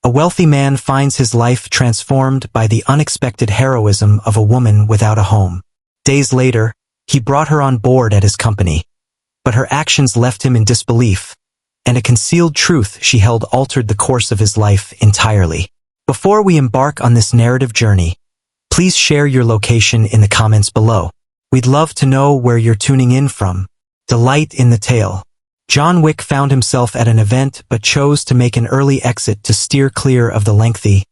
A wealthy man finds his life transformed by the unexpected heroism of a woman without a home. Days later, he brought her on board at his company. But her actions left him in disbelief, and a concealed truth she held altered the course of his life entirely. Before we embark on this narrative journey, please share your location in the comments below. We'd love to know where you're tuning in from. Delight in the tale. John Wick found himself at an event but chose to make an early exit to steer clear of the lengthy,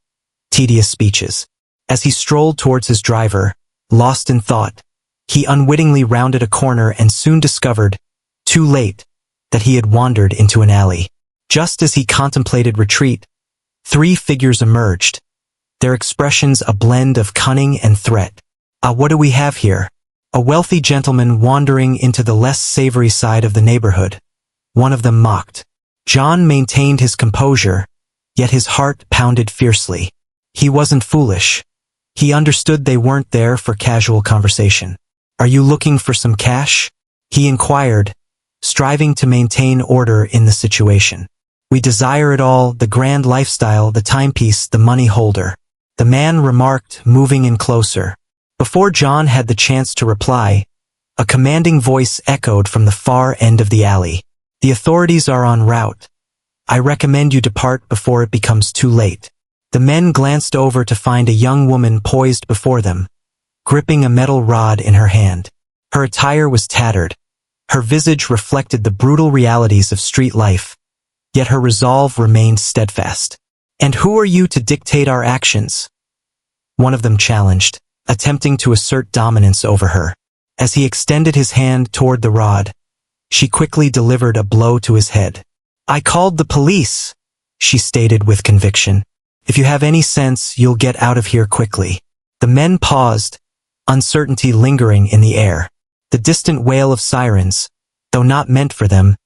tedious speeches. As he strolled towards his driver, lost in thought, he unwittingly rounded a corner and soon discovered, too late, that he had wandered into an alley. Just as he contemplated retreat, three figures emerged, their expressions a blend of cunning and threat. What do we have here? A wealthy gentleman wandering into the less savory side of the neighborhood. One of them mocked. John maintained his composure, yet his heart pounded fiercely. He wasn't foolish. He understood they weren't there for casual conversation. "Are you looking for some cash?" he inquired, striving to maintain order in the situation. "We desire it all, the grand lifestyle, the timepiece, the money holder," the man remarked, moving in closer. Before John had the chance to reply, a commanding voice echoed from the far end of the alley. "The authorities are en route. I recommend you depart before it becomes too late." The men glanced over to find a young woman poised before them, gripping a metal rod in her hand. Her attire was tattered. Her visage reflected the brutal realities of street life, yet her resolve remained steadfast. "And who are you to dictate our actions?" one of them challenged, attempting to assert dominance over her. As he extended his hand toward the rod, she quickly delivered a blow to his head. "I called the police," she stated with conviction. "If you have any sense, you'll get out of here quickly." The men paused, uncertainty lingering in the air. The distant wail of sirens, though not meant for them,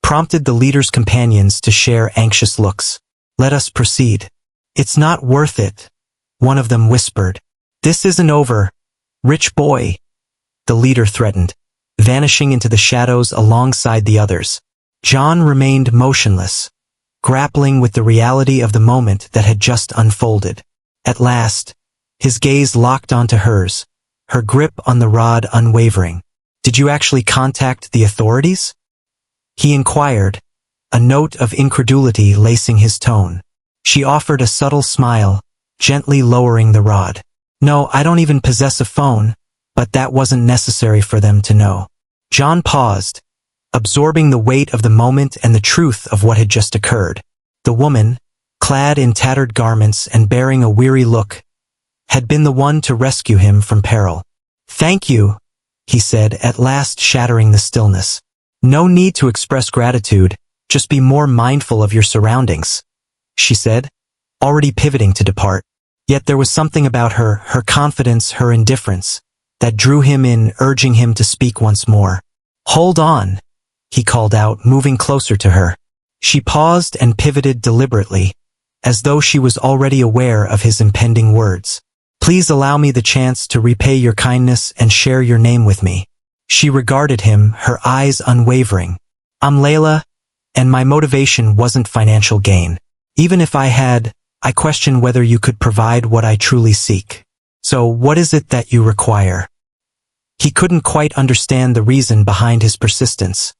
prompted the leader's companions to share anxious looks. "Let us proceed." "It's not worth it," one of them whispered. "This isn't over, rich boy," the leader threatened, vanishing into the shadows alongside the others. John remained motionless, grappling with the reality of the moment that had just unfolded. At last, his gaze locked onto hers, her grip on the rod unwavering. "Did you actually contact the authorities?" he inquired, a note of incredulity lacing his tone. She offered a subtle smile, gently lowering the rod. "No, I don't even possess a phone, but that wasn't necessary for them to know." John paused, absorbing the weight of the moment and the truth of what had just occurred. The woman, clad in tattered garments and bearing a weary look, had been the one to rescue him from peril. "Thank you," he said, at last shattering the stillness. "No need to express gratitude, just be more mindful of your surroundings," she said, already pivoting to depart. Yet there was something about her confidence, her indifference, that drew him in, urging him to speak once more. "Hold on," he called out, moving closer to her. She paused and pivoted deliberately, as though she was already aware of his impending words. "Please allow me the chance to repay your kindness and share your name with me." She regarded him, her eyes unwavering. "I'm Layla, and my motivation wasn't financial gain. Even if I had, I question whether you could provide what I truly seek. So what is it that you require?" He couldn't quite understand the reason behind his persistence,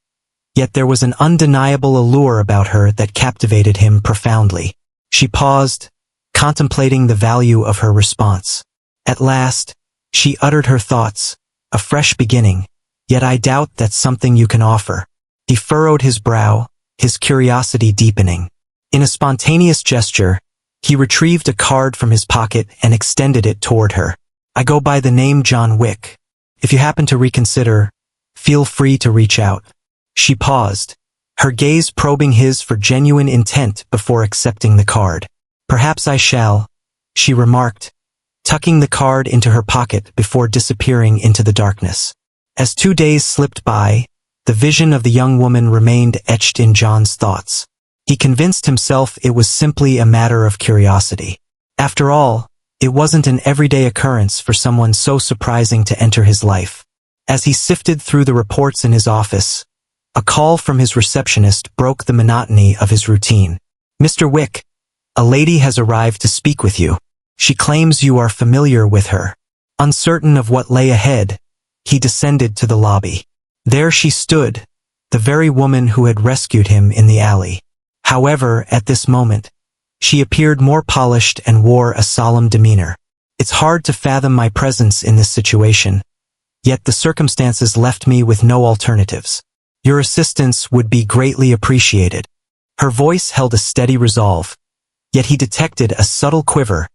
yet there was an undeniable allure about her that captivated him profoundly. She paused, contemplating the value of her response. At last, she uttered her thoughts, "A fresh beginning, yet I doubt that's something you can offer." He furrowed his brow, his curiosity deepening. In a spontaneous gesture, he retrieved a card from his pocket and extended it toward her. "I go by the name John Wick. If you happen to reconsider, feel free to reach out." She paused, her gaze probing his for genuine intent before accepting the card. "Perhaps I shall," she remarked, tucking the card into her pocket before disappearing into the darkness. As 2 days slipped by, the vision of the young woman remained etched in John's thoughts. He convinced himself it was simply a matter of curiosity. After all, it wasn't an everyday occurrence for someone so surprising to enter his life. As he sifted through the reports in his office, a call from his receptionist broke the monotony of his routine. "Mr. Wick, A lady has arrived to speak with you. She claims you are familiar with her. Uncertain of what lay ahead, he descended to the lobby. There she stood, the very woman who had rescued him in the alley. However, at this moment, she appeared more polished and wore a solemn demeanor. It's hard to fathom my presence in this situation, yet the circumstances left me with no alternatives. Your assistance would be greatly appreciated. Her voice held a steady resolve, yet he detected a subtle quiver,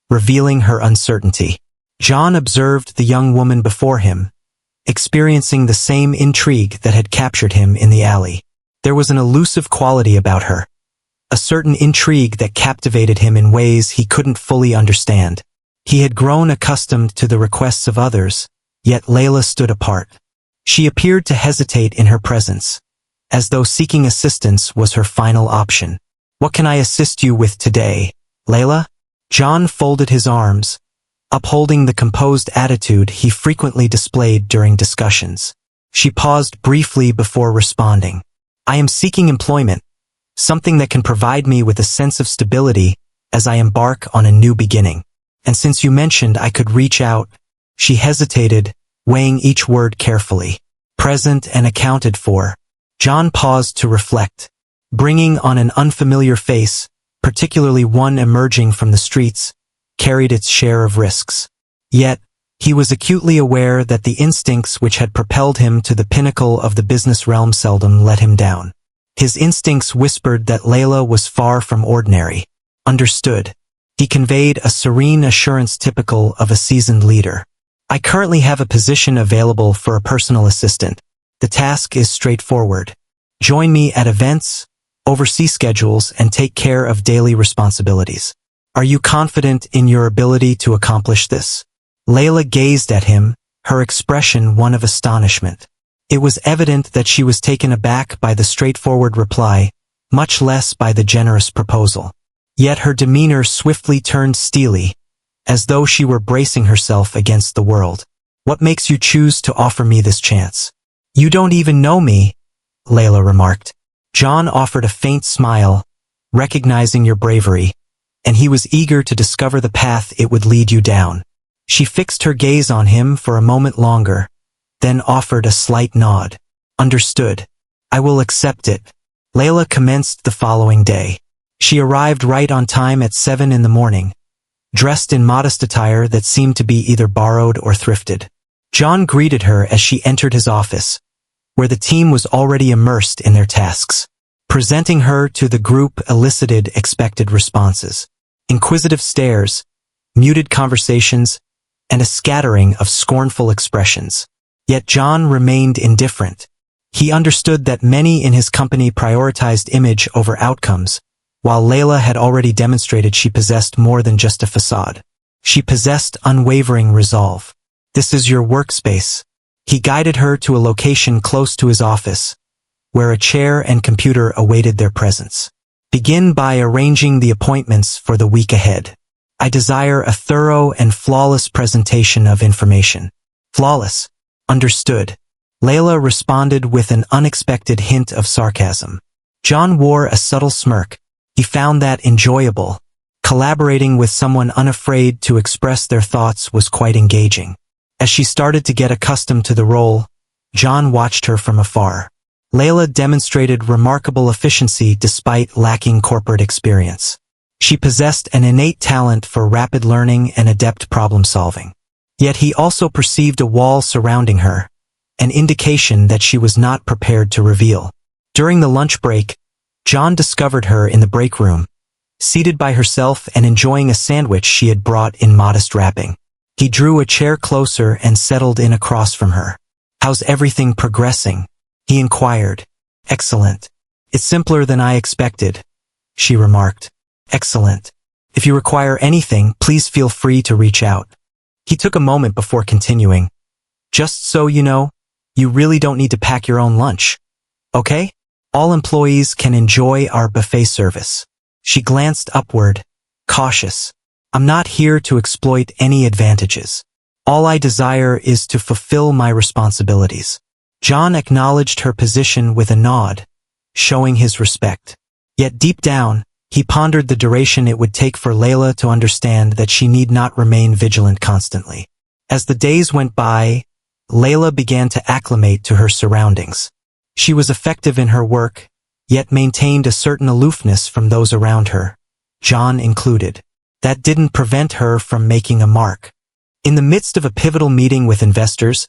revealing her uncertainty. John observed the young woman before him, experiencing the same intrigue that had captured him in the alley. There was an elusive quality about her, a certain intrigue that captivated him in ways he couldn't fully understand. He had grown accustomed to the requests of others, yet Layla stood apart. She appeared to hesitate in her presence, as though seeking assistance was her final option. What can I assist you with today, Layla? John folded his arms, upholding the composed attitude he frequently displayed during discussions. She paused briefly before responding. I am seeking employment, something that can provide me with a sense of stability as I embark on a new beginning. And since you mentioned I could reach out, she hesitated, weighing each word carefully. Present and accounted for. John paused to reflect. Bringing on an unfamiliar face, particularly one emerging from the streets, carried its share of risks. Yet, he was acutely aware that the instincts which had propelled him to the pinnacle of the business realm seldom let him down. His instincts whispered that Layla was far from ordinary. Understood. He conveyed a serene assurance typical of a seasoned leader. I currently have a position available for a personal assistant. The task is straightforward. Join me at events, oversee schedules, and take care of daily responsibilities. Are you confident in your ability to accomplish this? Layla gazed at him, her expression one of astonishment. It was evident that she was taken aback by the straightforward reply, much less by the generous proposal. Yet her demeanor swiftly turned steely, as though she were bracing herself against the world. What makes you choose to offer me this chance? You don't even know me, Layla remarked. John offered a faint smile, recognizing your bravery, and he was eager to discover the path it would lead you down. She fixed her gaze on him for a moment longer, then offered a slight nod. Understood. I will accept it. Layla commenced the following day. She arrived right on time at 7 in the morning, dressed in modest attire that seemed to be either borrowed or thrifted. John greeted her as she entered his office, where the team was already immersed in their tasks. Presenting her to the group elicited expected responses. Inquisitive stares, muted conversations, and a scattering of scornful expressions. Yet John remained indifferent. He understood that many in his company prioritized image over outcomes, while Layla had already demonstrated she possessed more than just a facade. She possessed unwavering resolve. This is your workspace. He guided her to a location close to his office, where a chair and computer awaited their presence. Begin by arranging the appointments for the week ahead. I desire a thorough and flawless presentation of information. Flawless. Understood. Layla responded with an unexpected hint of sarcasm. John wore a subtle smirk. He found that enjoyable. Collaborating with someone unafraid to express their thoughts was quite engaging. As she started to get accustomed to the role, John watched her from afar. Layla demonstrated remarkable efficiency despite lacking corporate experience. She possessed an innate talent for rapid learning and adept problem-solving. Yet he also perceived a wall surrounding her, an indication that she was not prepared to reveal. During the lunch break, John discovered her in the break room, seated by herself and enjoying a sandwich she had brought in modest wrapping. He drew a chair closer and settled in across from her. How's everything progressing? He inquired. Excellent. It's simpler than I expected, she remarked. Excellent. If you require anything, please feel free to reach out. He took a moment before continuing. Just so you know, you really don't need to pack your own lunch. Okay? All employees can enjoy our buffet service. She glanced upward, cautious. I'm not here to exploit any advantages. All I desire is to fulfill my responsibilities. John acknowledged her position with a nod, showing his respect. Yet deep down, He pondered the duration it would take for Layla to understand that she need not remain vigilant constantly. As the days went by, Layla began to acclimate to her surroundings. She was effective in her work, yet maintained a certain aloofness from those around her, John included. That didn't prevent her from making a mark. In the midst of a pivotal meeting with investors,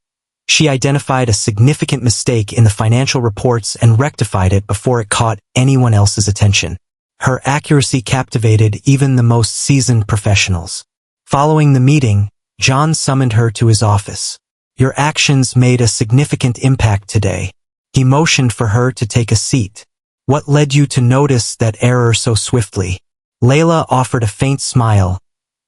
she identified a significant mistake in the financial reports and rectified it before it caught anyone else's attention. Her accuracy captivated even the most seasoned professionals. Following the meeting, John summoned her to his office. "Your actions made a significant impact today." He motioned for her to take a seat. "What led you to notice that error so swiftly?" Layla offered a faint smile,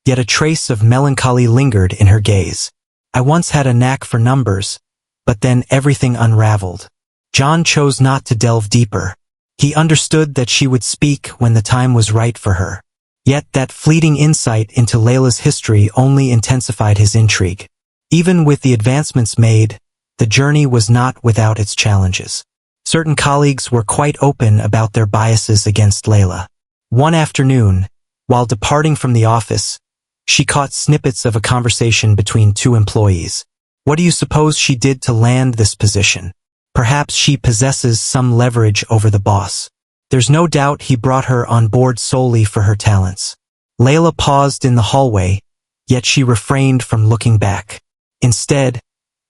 yet a trace of melancholy lingered in her gaze. "I once had a knack for numbers, but then everything unraveled." John chose not to delve deeper. He understood that she would speak when the time was right for her. Yet that fleeting insight into Layla's history only intensified his intrigue. Even with the advancements made, the journey was not without its challenges. Certain colleagues were quite open about their biases against Layla. One afternoon, while departing from the office, she caught snippets of a conversation between two employees. "What do you suppose she did to land this position? Perhaps she possesses some leverage over the boss. There's no doubt he brought her on board solely for her talents." Layla paused in the hallway, yet she refrained from looking back. Instead,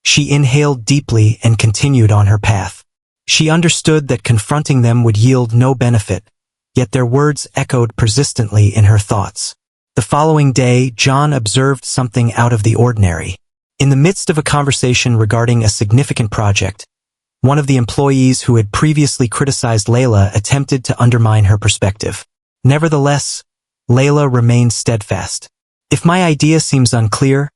she inhaled deeply and continued on her path. She understood that confronting them would yield no benefit, yet their words echoed persistently in her thoughts. The following day, John observed something out of the ordinary. In the midst of a conversation regarding a significant project, one of the employees who had previously criticized Layla attempted to undermine her perspective. Nevertheless, Layla remained steadfast. "If my idea seems unclear,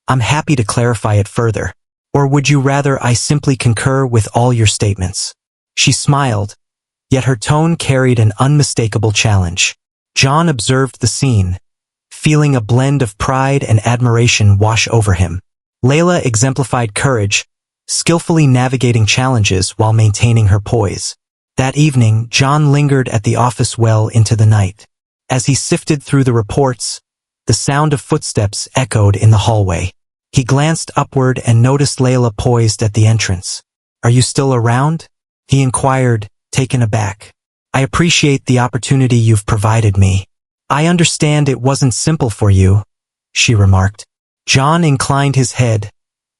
I'm happy to clarify it further. Or would you rather I simply concur with all your statements?" She smiled, yet her tone carried an unmistakable challenge. John observed the scene, feeling a blend of pride and admiration wash over him. Layla exemplified courage, skillfully navigating challenges while maintaining her poise. That evening, John lingered at the office well into the night. As he sifted through the reports, the sound of footsteps echoed in the hallway. He glanced upward and noticed Layla poised at the entrance. "Are you still around?" he inquired, taken aback. "I appreciate the opportunity you've provided me. I understand it wasn't simple for you," she remarked. John inclined his head,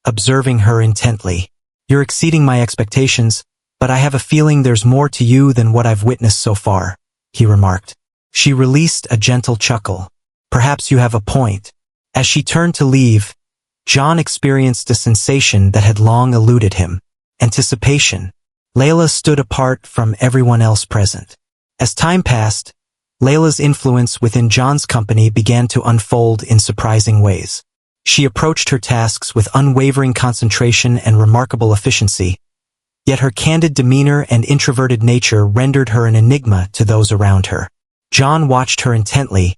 observing her intently. "You're exceeding my expectations, but I have a feeling there's more to you than what I've witnessed so far," he remarked. She released a gentle chuckle. "Perhaps you have a point." As she turned to leave, John experienced a sensation that had long eluded him. Anticipation. Layla stood apart from everyone else present. As time passed, Layla's influence within John's company began to unfold in surprising ways. She approached her tasks with unwavering concentration and remarkable efficiency, yet her candid demeanor and introverted nature rendered her an enigma to those around her. John watched her intently,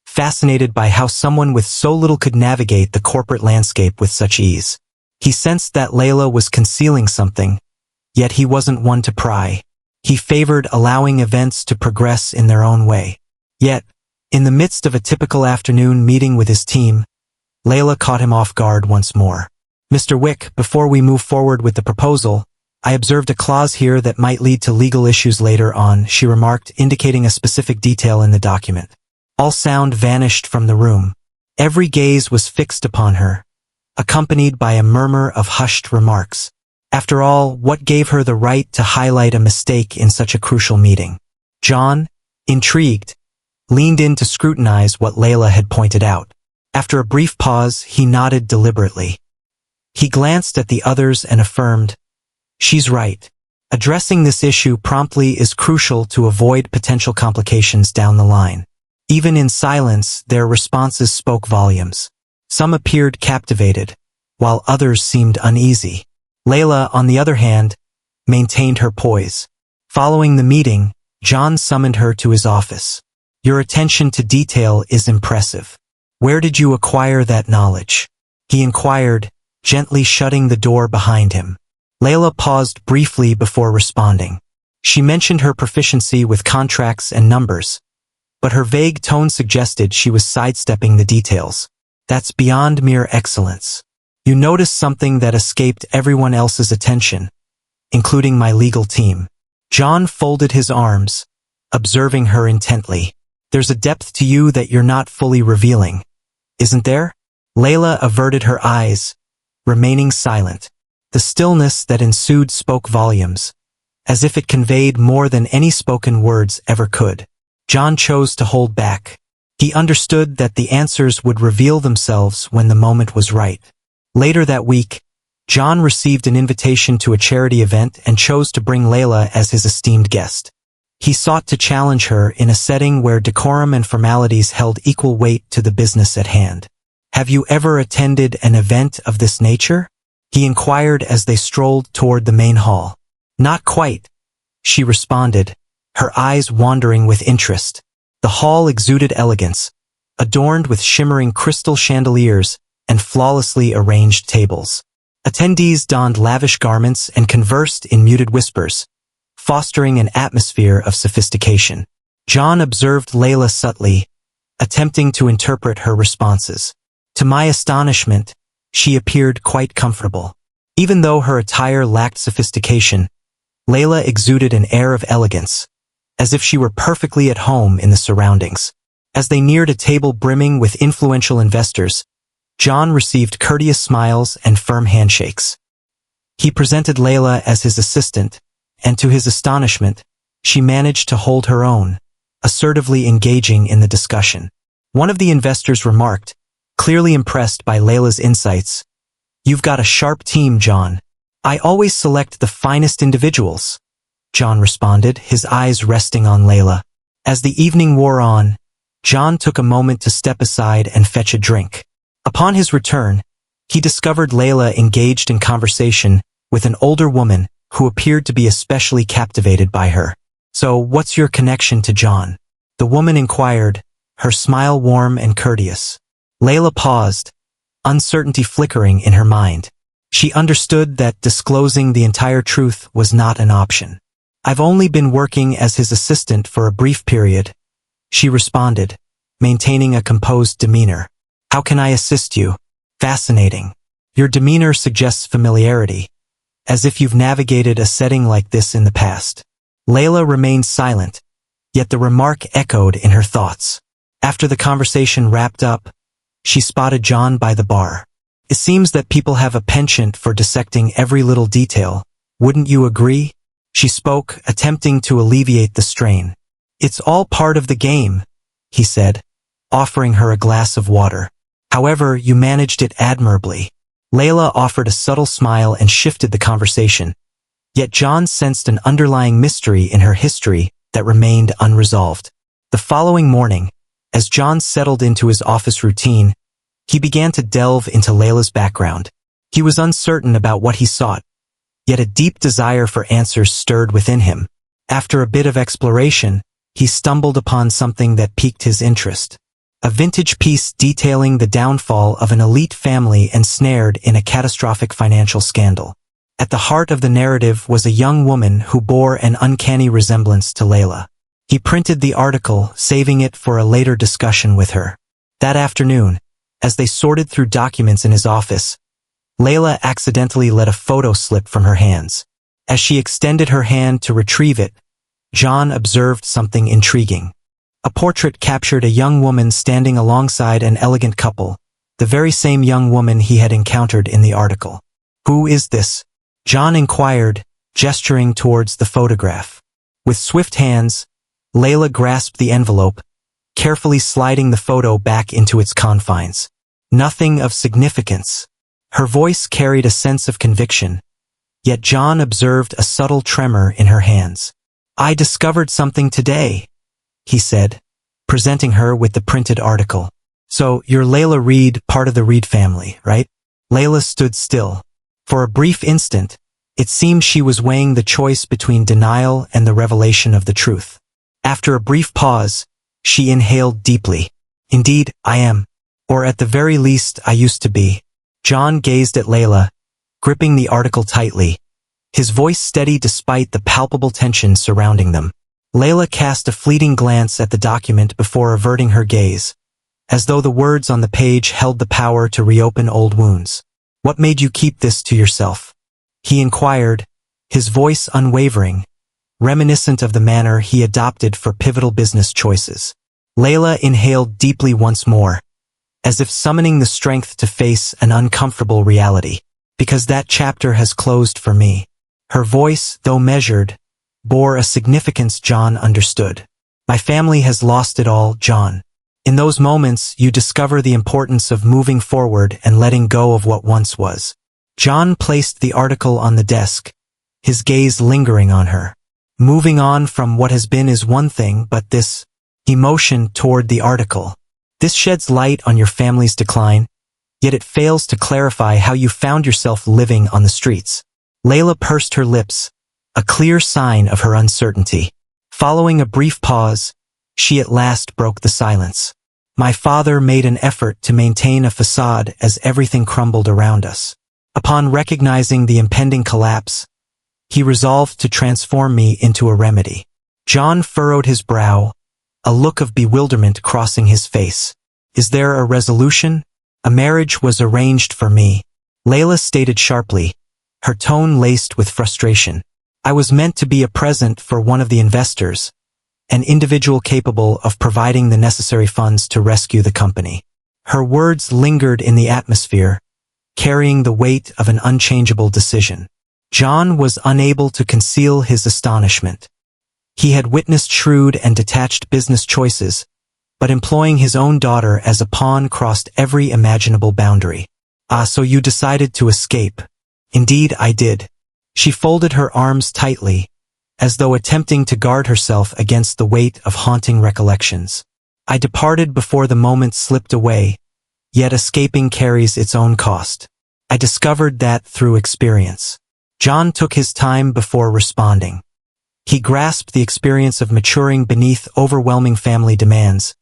fascinated by how someone with so little could navigate the corporate landscape with such ease. He sensed that Layla was concealing something, yet he wasn't one to pry. He favored allowing events to progress in their own way. Yet, in the midst of a typical afternoon meeting with his team, Layla caught him off guard once more. "Mr. Wick, before we move forward with the proposal, I observed a clause here that might lead to legal issues later on," she remarked, indicating a specific detail in the document. All sound vanished from the room. Every gaze was fixed upon her, accompanied by a murmur of hushed remarks. After all, what gave her the right to highlight a mistake in such a crucial meeting? John, intrigued, leaned in to scrutinize what Layla had pointed out. After a brief pause, he nodded deliberately. He glanced at the others and affirmed, "She's right. Addressing this issue promptly is crucial to avoid potential complications down the line." Even in silence, their responses spoke volumes. Some appeared captivated, while others seemed uneasy. Layla, on the other hand, maintained her poise. Following the meeting, John summoned her to his office. "Your attention to detail is impressive. Where did you acquire that knowledge?" he inquired, gently shutting the door behind him. Layla paused briefly before responding. She mentioned her proficiency with contracts and numbers, but her vague tone suggested she was sidestepping the details. That's beyond mere excellence. You noticed something that escaped everyone else's attention, including my legal team. John folded his arms, observing her intently. There's a depth to you that you're not fully revealing, isn't there? Layla averted her eyes, remaining silent. The stillness that ensued spoke volumes, as if it conveyed more than any spoken words ever could. John chose to hold back. He understood that the answers would reveal themselves when the moment was right. Later that week, John received an invitation to a charity event and chose to bring Layla as his esteemed guest. He sought to challenge her in a setting where decorum and formalities held equal weight to the business at hand. Have you ever attended an event of this nature? He inquired as they strolled toward the main hall. Not quite, she responded, her eyes wandering with interest. The hall exuded elegance, adorned with shimmering crystal chandeliers and flawlessly arranged tables. Attendees donned lavish garments and conversed in muted whispers, fostering an atmosphere of sophistication. John observed Layla subtly, attempting to interpret her responses. To my astonishment, she appeared quite comfortable. Even though her attire lacked sophistication, Layla exuded an air of elegance, as if she were perfectly at home in the surroundings. As they neared a table brimming with influential investors, John received courteous smiles and firm handshakes. He presented Layla as his assistant, and to his astonishment, she managed to hold her own, assertively engaging in the discussion. One of the investors remarked, clearly impressed by Layla's insights, "You've got a sharp team, John. I always select the finest individuals," John responded, his eyes resting on Layla. As the evening wore on, John took a moment to step aside and fetch a drink. Upon his return, he discovered Layla engaged in conversation with an older woman who appeared to be especially captivated by her. "So, what's your connection to John?" the woman inquired, her smile warm and courteous. Layla paused, uncertainty flickering in her mind. She understood that disclosing the entire truth was not an option. "I've only been working as his assistant for a brief period," she responded, maintaining a composed demeanor. "How can I assist you?" "Fascinating. Your demeanor suggests familiarity, as if you've navigated a setting like this in the past." Layla remained silent, yet the remark echoed in her thoughts. After the conversation wrapped up, she spotted John by the bar. "It seems that people have a penchant for dissecting every little detail. Wouldn't you agree?" She spoke, attempting to alleviate the strain. "It's all part of the game," he said, offering her a glass of water. "However, you managed it admirably." Layla offered a subtle smile and shifted the conversation, yet John sensed an underlying mystery in her history that remained unresolved. The following morning, as John settled into his office routine, he began to delve into Layla's background. He was uncertain about what he sought, yet a deep desire for answers stirred within him. After a bit of exploration, he stumbled upon something that piqued his interest. A vintage piece detailing the downfall of an elite family ensnared in a catastrophic financial scandal. At the heart of the narrative was a young woman who bore an uncanny resemblance to Layla. He printed the article, saving it for a later discussion with her. That afternoon, as they sorted through documents in his office, Layla accidentally let a photo slip from her hands. As she extended her hand to retrieve it, John observed something intriguing. A portrait captured a young woman standing alongside an elegant couple, the very same young woman he had encountered in the article. "Who is this?" John inquired, gesturing towards the photograph. With swift hands, Layla grasped the envelope, carefully sliding the photo back into its confines. "Nothing of significance." Her voice carried a sense of conviction, yet John observed a subtle tremor in her hands. "I discovered something today," he said, presenting her with the printed article. "So, you're Layla Reed, part of the Reed family, right?" Layla stood still. For a brief instant, it seemed she was weighing the choice between denial and the revelation of the truth. After a brief pause, she inhaled deeply. "Indeed, I am. Or at the very least, I used to be." John gazed at Layla, gripping the article tightly, his voice steady despite the palpable tension surrounding them. Layla cast a fleeting glance at the document before averting her gaze, as though the words on the page held the power to reopen old wounds. "What made you keep this to yourself?" he inquired, his voice unwavering, reminiscent of the manner he adopted for pivotal business choices. Layla inhaled deeply once more, as if summoning the strength to face an uncomfortable reality. "Because that chapter has closed for me." Her voice, though measured, bore a significance John understood. "My family has lost it all, John." In those moments, you discover the importance of moving forward and letting go of what once was. John placed the article on the desk, his gaze lingering on her. "Moving on from what has been is one thing, but this," he motioned toward the article. "This sheds light on your family's decline, yet it fails to clarify how you found yourself living on the streets." Layla pursed her lips, a clear sign of her uncertainty. Following a brief pause, she at last broke the silence. "My father made an effort to maintain a facade as everything crumbled around us. Upon recognizing the impending collapse, he resolved to transform me into a remedy." John furrowed his brow, a look of bewilderment crossing his face. "Is there a resolution?" "A marriage was arranged for me," Layla stated sharply, her tone laced with frustration. "I was meant to be a present for one of the investors, an individual capable of providing the necessary funds to rescue the company." Her words lingered in the atmosphere, carrying the weight of an unchangeable decision. John was unable to conceal his astonishment. He had witnessed shrewd and detached business choices, but employing his own daughter as a pawn crossed every imaginable boundary. "Ah, so you decided to escape." "Indeed, I did." She folded her arms tightly, as though attempting to guard herself against the weight of haunting recollections. "I departed before the moment slipped away, yet escaping carries its own cost. I discovered that through experience." John took his time before responding. He grasped the experience of maturing beneath overwhelming family demands,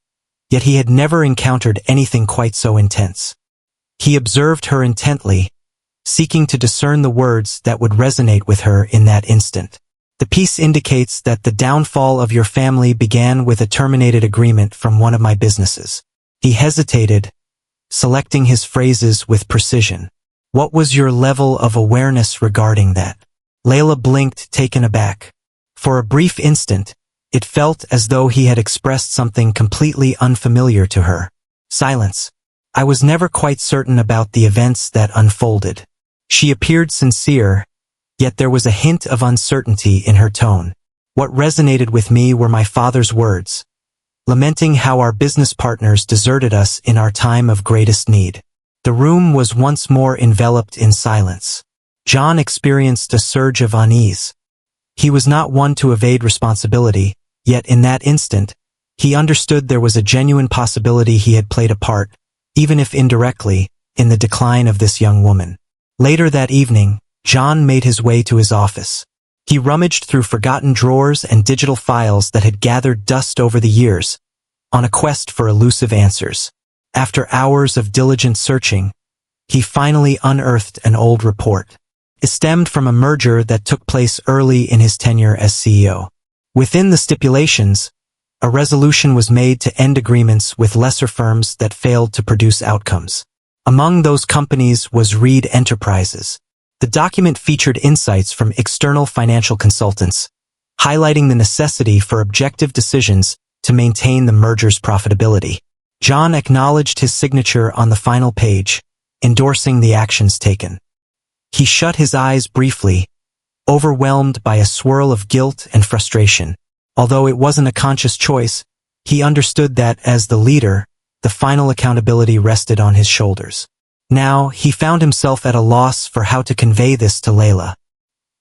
yet he had never encountered anything quite so intense. He observed her intently, seeking to discern the words that would resonate with her in that instant. "The piece indicates that the downfall of your family began with a terminated agreement from one of my businesses." He hesitated, selecting his phrases with precision. "What was your level of awareness regarding that?" Layla blinked, taken aback. For a brief instant, it felt as though he had expressed something completely unfamiliar to her. Silence. "I was never quite certain about the events that unfolded." She appeared sincere, yet there was a hint of uncertainty in her tone. "What resonated with me were my father's words, lamenting how our business partners deserted us in our time of greatest need." The room was once more enveloped in silence. John experienced a surge of unease. He was not one to evade responsibility, yet in that instant, he understood there was a genuine possibility he had played a part, even if indirectly, in the decline of this young woman. Later that evening, John made his way to his office. He rummaged through forgotten drawers and digital files that had gathered dust over the years, on a quest for elusive answers. After hours of diligent searching, he finally unearthed an old report. It stemmed from a merger that took place early in his tenure as CEO. Within the stipulations, a resolution was made to end agreements with lesser firms that failed to produce outcomes. Among those companies was Reed Enterprises. The document featured insights from external financial consultants, highlighting the necessity for objective decisions to maintain the merger's profitability. John acknowledged his signature on the final page, endorsing the actions taken. He shut his eyes briefly, overwhelmed by a swirl of guilt and frustration. Although it wasn't a conscious choice, he understood that, as the leader, the final accountability rested on his shoulders. Now, he found himself at a loss for how to convey this to Layla.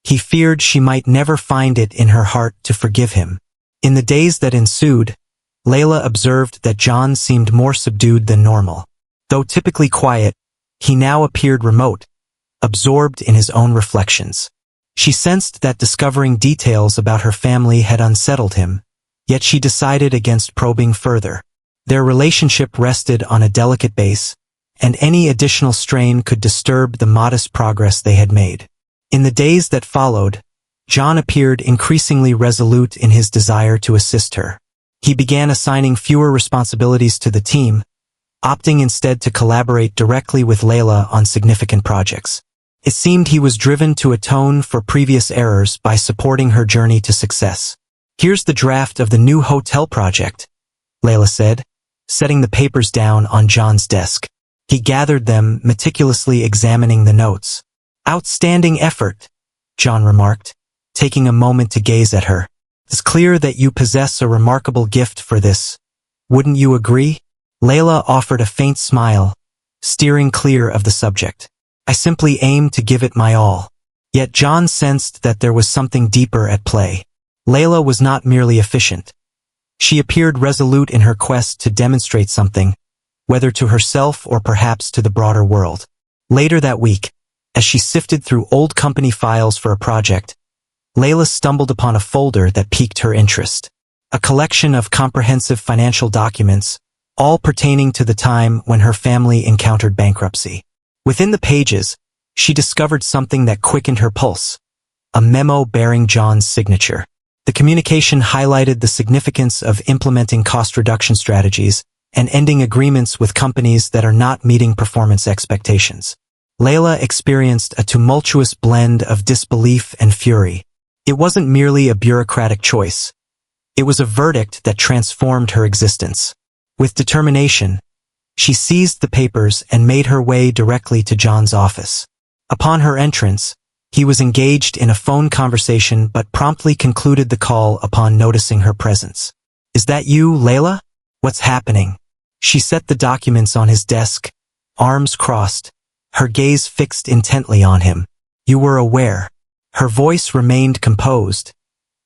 He feared she might never find it in her heart to forgive him. In the days that ensued, Layla observed that John seemed more subdued than normal. Though typically quiet, he now appeared remote, absorbed in his own reflections. She sensed that discovering details about her family had unsettled him, yet she decided against probing further. Their relationship rested on a delicate base, and any additional strain could disturb the modest progress they had made. In the days that followed, John appeared increasingly resolute in his desire to assist her. He began assigning fewer responsibilities to the team, opting instead to collaborate directly with Layla on significant projects. It seemed he was driven to atone for previous errors by supporting her journey to success. "Here's the draft of the new hotel project," Layla said, setting the papers down on John's desk. He gathered them, meticulously examining the notes. "Outstanding effort," John remarked, taking a moment to gaze at her. "It's clear that you possess a remarkable gift for this. Wouldn't you agree?" Layla offered a faint smile, steering clear of the subject. "I simply aim to give it my all." Yet John sensed that there was something deeper at play. Layla was not merely efficient. She appeared resolute in her quest to demonstrate something, whether to herself or perhaps to the broader world. Later that week, as she sifted through old company files for a project, Layla stumbled upon a folder that piqued her interest. A collection of comprehensive financial documents, all pertaining to the time when her family encountered bankruptcy. Within the pages, she discovered something that quickened her pulse: a memo bearing John's signature. The communication highlighted the significance of implementing cost reduction strategies and ending agreements with companies that are not meeting performance expectations. Layla experienced a tumultuous blend of disbelief and fury. It wasn't merely a bureaucratic choice. It was a verdict that transformed her existence. With determination, she seized the papers and made her way directly to John's office. Upon her entrance, he was engaged in a phone conversation but promptly concluded the call upon noticing her presence. "Is that you, Layla? What's happening?" She set the documents on his desk, arms crossed, her gaze fixed intently on him. "You were aware." Her voice remained composed,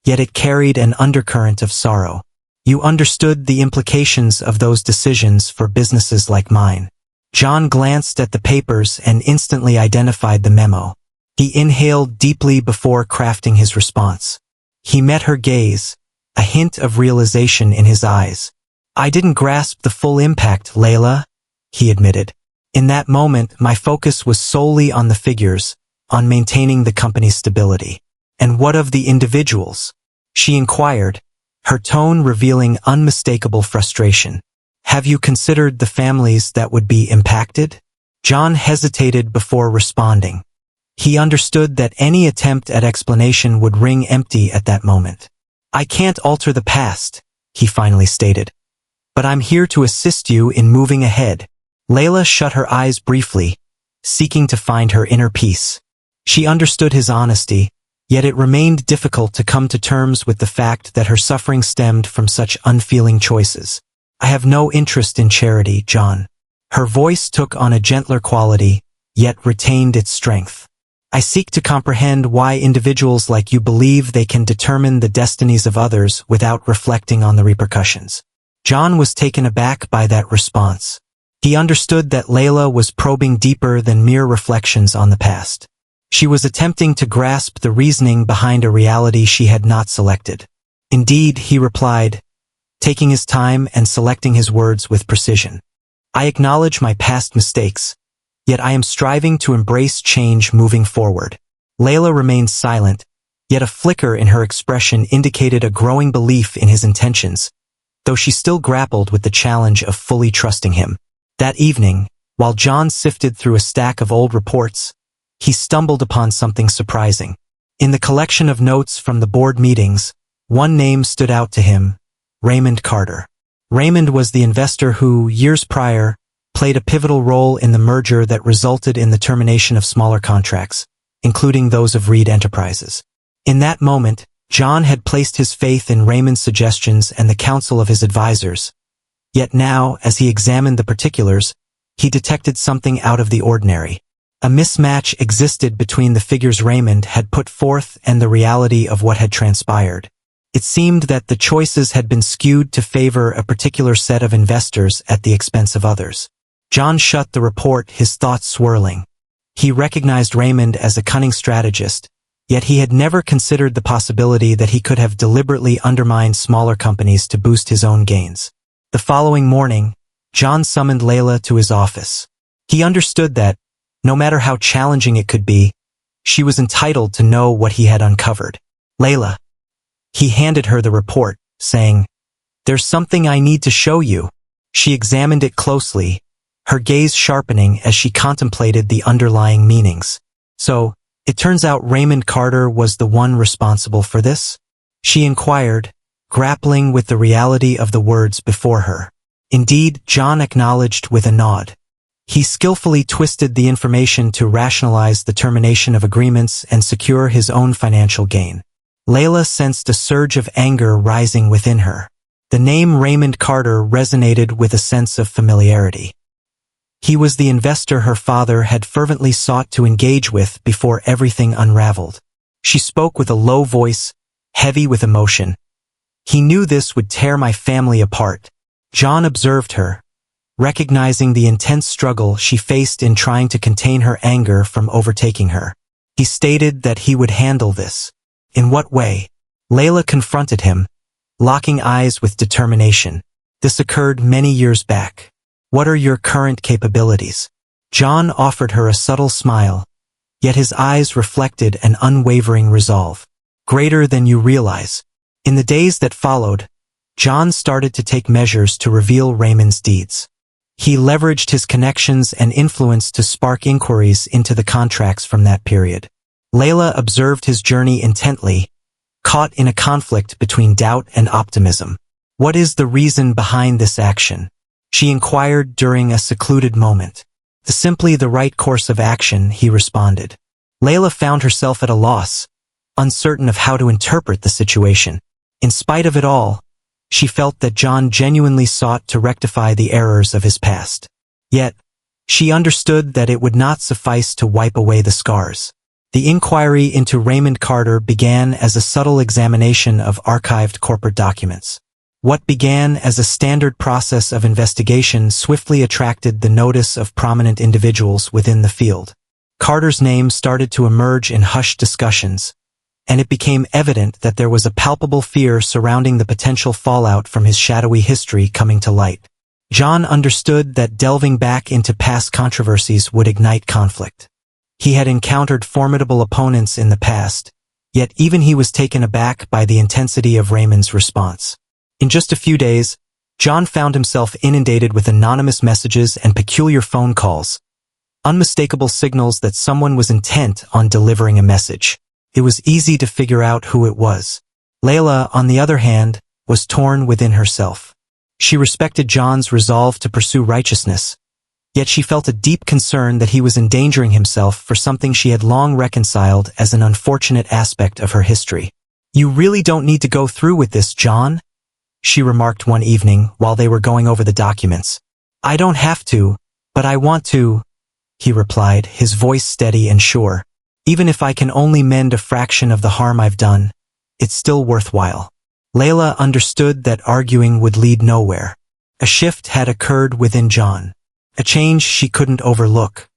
yet it carried an undercurrent of sorrow. "You understood the implications of those decisions for businesses like mine." John glanced at the papers and instantly identified the memo. He inhaled deeply before crafting his response. He met her gaze, a hint of realization in his eyes. "I didn't grasp the full impact, Layla," he admitted. "In that moment, my focus was solely on the figures, on maintaining the company's stability." "And what of the individuals?" she inquired, her tone revealing unmistakable frustration. "Have you considered the families that would be impacted?" John hesitated before responding. He understood that any attempt at explanation would ring empty at that moment. "I can't alter the past," he finally stated. "But I'm here to assist you in moving ahead." Layla shut her eyes briefly, seeking to find her inner peace. She understood his honesty, yet it remained difficult to come to terms with the fact that her suffering stemmed from such unfeeling choices. "I have no interest in charity, John." Her voice took on a gentler quality, yet retained its strength. "I seek to comprehend why individuals like you believe they can determine the destinies of others without reflecting on the repercussions." John was taken aback by that response. He understood that Layla was probing deeper than mere reflections on the past. She was attempting to grasp the reasoning behind a reality she had not selected. "Indeed," he replied, taking his time and selecting his words with precision. "I acknowledge my past mistakes, yet I am striving to embrace change moving forward." Layla remained silent, yet a flicker in her expression indicated a growing belief in his intentions, though she still grappled with the challenge of fully trusting him. That evening, while John sifted through a stack of old reports, he stumbled upon something surprising. In the collection of notes from the board meetings, one name stood out to him: Raymond Carter. Raymond was the investor who, years prior, played a pivotal role in the merger that resulted in the termination of smaller contracts, including those of Reed Enterprises. In that moment, John had placed his faith in Raymond's suggestions and the counsel of his advisors. Yet now, as he examined the particulars, he detected something out of the ordinary. A mismatch existed between the figures Raymond had put forth and the reality of what had transpired. It seemed that the choices had been skewed to favor a particular set of investors at the expense of others. John shut the report, his thoughts swirling. He recognized Raymond as a cunning strategist, yet he had never considered the possibility that he could have deliberately undermined smaller companies to boost his own gains. The following morning, John summoned Layla to his office. He understood that, no matter how challenging it could be, she was entitled to know what he had uncovered. Layla. He handed her the report, saying, "There's something I need to show you." She examined it closely, her gaze sharpening as she contemplated the underlying meanings. "So, it turns out Raymond Carter was the one responsible for this?" she inquired, grappling with the reality of the words before her. Indeed, John acknowledged with a nod. He skillfully twisted the information to rationalize the termination of agreements and secure his own financial gain. Layla sensed a surge of anger rising within her. The name Raymond Carter resonated with a sense of familiarity. He was the investor her father had fervently sought to engage with before everything unraveled. She spoke with a low voice, heavy with emotion. "He knew this would tear my family apart." John observed her, recognizing the intense struggle she faced in trying to contain her anger from overtaking her. He stated that he would handle this. In what way? Layla confronted him, locking eyes with determination. "This occurred many years back. What are your current capabilities?" John offered her a subtle smile, yet his eyes reflected an unwavering resolve. "Greater than you realize." In the days that followed, John started to take measures to reveal Raymond's deeds. He leveraged his connections and influence to spark inquiries into the contracts from that period. Layla observed his journey intently, caught in a conflict between doubt and optimism. "What is the reason behind this action?" she inquired during a secluded moment. "Simply the right course of action," he responded. Layla found herself at a loss, uncertain of how to interpret the situation. In spite of it all, she felt that John genuinely sought to rectify the errors of his past. Yet, she understood that it would not suffice to wipe away the scars. The inquiry into Raymond Carter began as a subtle examination of archived corporate documents. What began as a standard process of investigation swiftly attracted the notice of prominent individuals within the field. Carter's name started to emerge in hushed discussions, and it became evident that there was a palpable fear surrounding the potential fallout from his shadowy history coming to light. John understood that delving back into past controversies would ignite conflict. He had encountered formidable opponents in the past, yet even he was taken aback by the intensity of Raymond's response. In just a few days, John found himself inundated with anonymous messages and peculiar phone calls, unmistakable signals that someone was intent on delivering a message. It was easy to figure out who it was. Layla, on the other hand, was torn within herself. She respected John's resolve to pursue righteousness, yet she felt a deep concern that he was endangering himself for something she had long reconciled as an unfortunate aspect of her history. "You really don't need to go through with this, John," she remarked one evening while they were going over the documents. "I don't have to, but I want to," he replied, his voice steady and sure. "Even if I can only mend a fraction of the harm I've done, it's still worthwhile." Layla understood that arguing would lead nowhere. A shift had occurred within John, a change she couldn't overlook.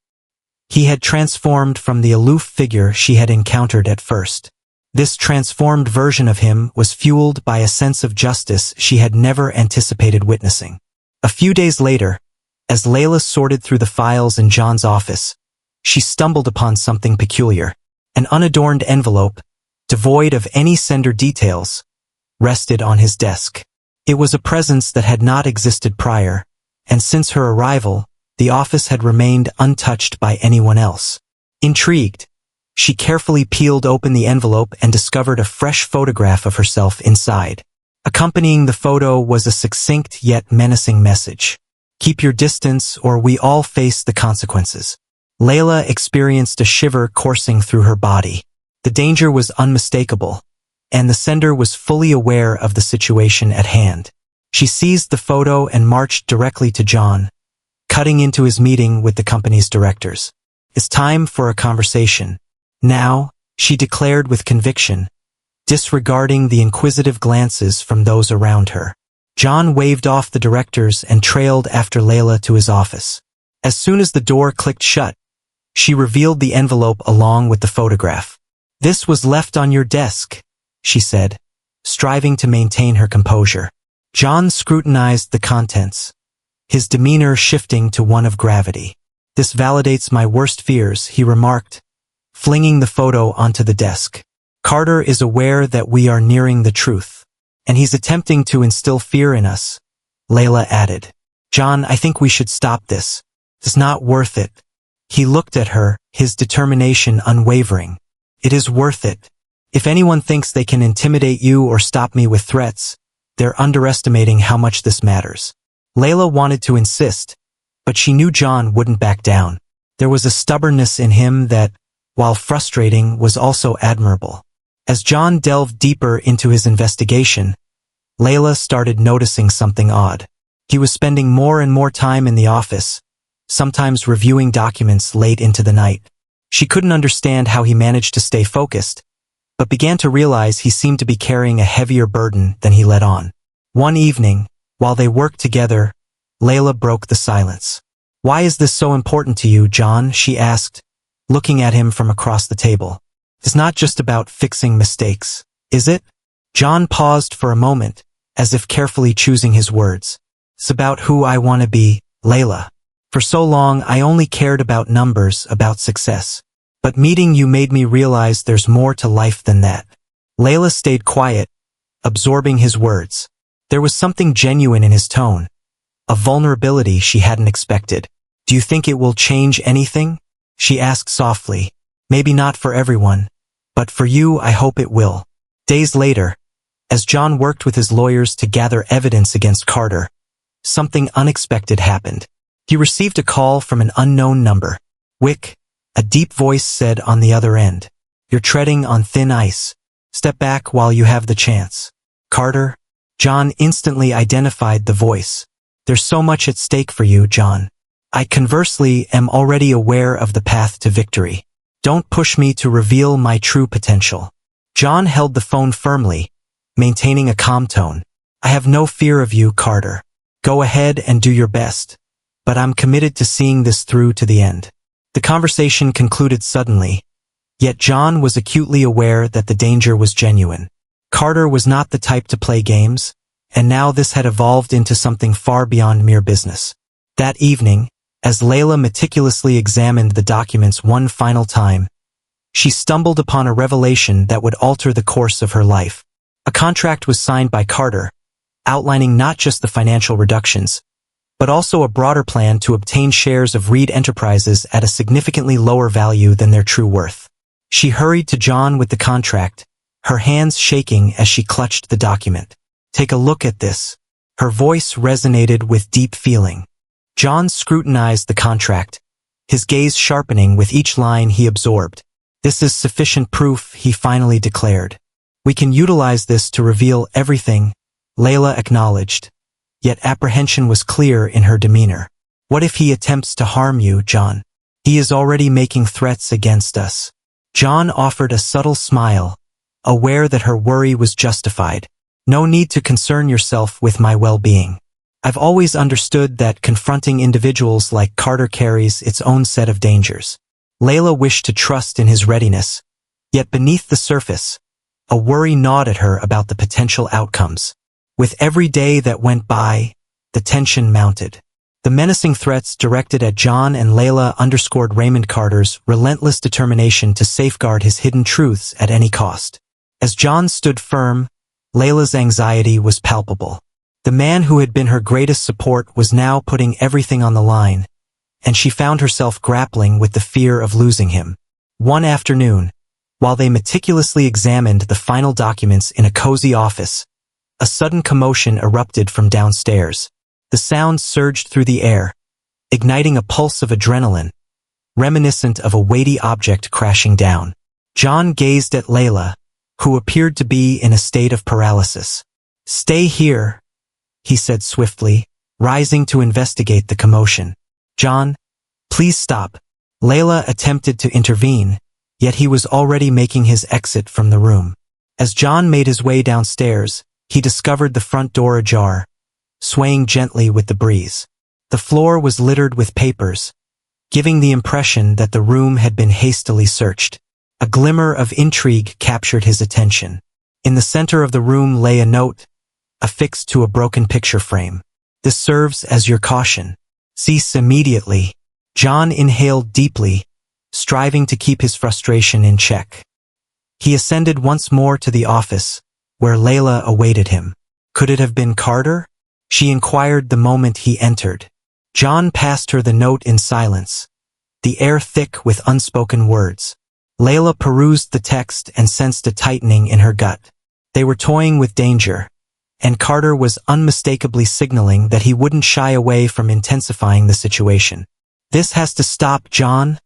He had transformed from the aloof figure she had encountered at first. This transformed version of him was fueled by a sense of justice she had never anticipated witnessing. A few days later, as Layla sorted through the files in John's office, she stumbled upon something peculiar. An unadorned envelope, devoid of any sender details, rested on his desk. It was a presence that had not existed prior, and since her arrival, the office had remained untouched by anyone else. Intrigued, she carefully peeled open the envelope and discovered a fresh photograph of herself inside. Accompanying the photo was a succinct yet menacing message. "Keep your distance or we all face the consequences." Layla experienced a shiver coursing through her body. The danger was unmistakable, and the sender was fully aware of the situation at hand. She seized the photo and marched directly to John, cutting into his meeting with the company's directors. "It's time for a conversation now," she declared with conviction, disregarding the inquisitive glances from those around her. John waved off the directors and trailed after Layla to his office. As soon as the door clicked shut, she revealed the envelope along with the photograph. "This was left on your desk," she said, striving to maintain her composure. John scrutinized the contents, his demeanor shifting to one of gravity. "This validates my worst fears," he remarked, flinging the photo onto the desk. Carter is aware that we are nearing the truth, and he's attempting to instill fear in us, Layla added. John, I think we should stop this. It's not worth it. He looked at her, his determination unwavering. It is worth it. If anyone thinks they can intimidate you or stop me with threats, they're underestimating how much this matters. Layla wanted to insist, but she knew John wouldn't back down. There was a stubbornness in him that, while frustrating, was also admirable. As John delved deeper into his investigation, Layla started noticing something odd. He was spending more and more time in the office, sometimes reviewing documents late into the night. She couldn't understand how he managed to stay focused, but began to realize he seemed to be carrying a heavier burden than he let on. One evening, while they worked together, Layla broke the silence. Why is this so important to you, John? She asked, looking at him from across the table. It's not just about fixing mistakes, is it? John paused for a moment, as if carefully choosing his words. It's about who I want to be, Layla. For so long, I only cared about numbers, about success. But meeting you made me realize there's more to life than that. Layla stayed quiet, absorbing his words. There was something genuine in his tone, a vulnerability she hadn't expected. Do you think it will change anything? She asked softly. Maybe not for everyone, but for you I hope it will. Days later, as John worked with his lawyers to gather evidence against Carter, something unexpected happened. He received a call from an unknown number. Wick, a deep voice said on the other end. You're treading on thin ice. Step back while you have the chance. Carter? John instantly identified the voice. There's so much at stake for you, John. I conversely am already aware of the path to victory. Don't push me to reveal my true potential. John held the phone firmly, maintaining a calm tone. I have no fear of you, Carter. Go ahead and do your best. But I'm committed to seeing this through to the end. The conversation concluded suddenly, yet John was acutely aware that the danger was genuine. Carter was not the type to play games, and now this had evolved into something far beyond mere business. That evening, as Layla meticulously examined the documents one final time, she stumbled upon a revelation that would alter the course of her life. A contract was signed by Carter, outlining not just the financial reductions, but also a broader plan to obtain shares of Reed Enterprises at a significantly lower value than their true worth. She hurried to John with the contract, her hands shaking as she clutched the document. Take a look at this. Her voice resonated with deep feeling. John scrutinized the contract, his gaze sharpening with each line he absorbed. This is sufficient proof, he finally declared. We can utilize this to reveal everything, Layla acknowledged, yet apprehension was clear in her demeanor. What if he attempts to harm you, John? He is already making threats against us. John offered a subtle smile, aware that her worry was justified. No need to concern yourself with my well-being. I've always understood that confronting individuals like Carter carries its own set of dangers. Layla wished to trust in his readiness, yet beneath the surface, a worry gnawed at her about the potential outcomes. With every day that went by, the tension mounted. The menacing threats directed at John and Layla underscored Raymond Carter's relentless determination to safeguard his hidden truths at any cost. As John stood firm, Layla's anxiety was palpable. The man who had been her greatest support was now putting everything on the line, and she found herself grappling with the fear of losing him. One afternoon, while they meticulously examined the final documents in a cozy office, a sudden commotion erupted from downstairs. The sound surged through the air, igniting a pulse of adrenaline, reminiscent of a weighty object crashing down. John gazed at Layla, who appeared to be in a state of paralysis. Stay here, he said swiftly, rising to investigate the commotion. John, please stop. Layla attempted to intervene, yet he was already making his exit from the room. As John made his way downstairs, he discovered the front door ajar, swaying gently with the breeze. The floor was littered with papers, giving the impression that the room had been hastily searched. A glimmer of intrigue captured his attention. In the center of the room lay a note, affixed to a broken picture frame. This serves as your caution. Cease immediately. John inhaled deeply, striving to keep his frustration in check. He ascended once more to the office, where Layla awaited him. Could it have been Carter? She inquired the moment he entered. John passed her the note in silence, the air thick with unspoken words. Layla perused the text and sensed a tightening in her gut. They were toying with danger, and Carter was unmistakably signaling that he wouldn't shy away from intensifying the situation. "This has to stop, John,"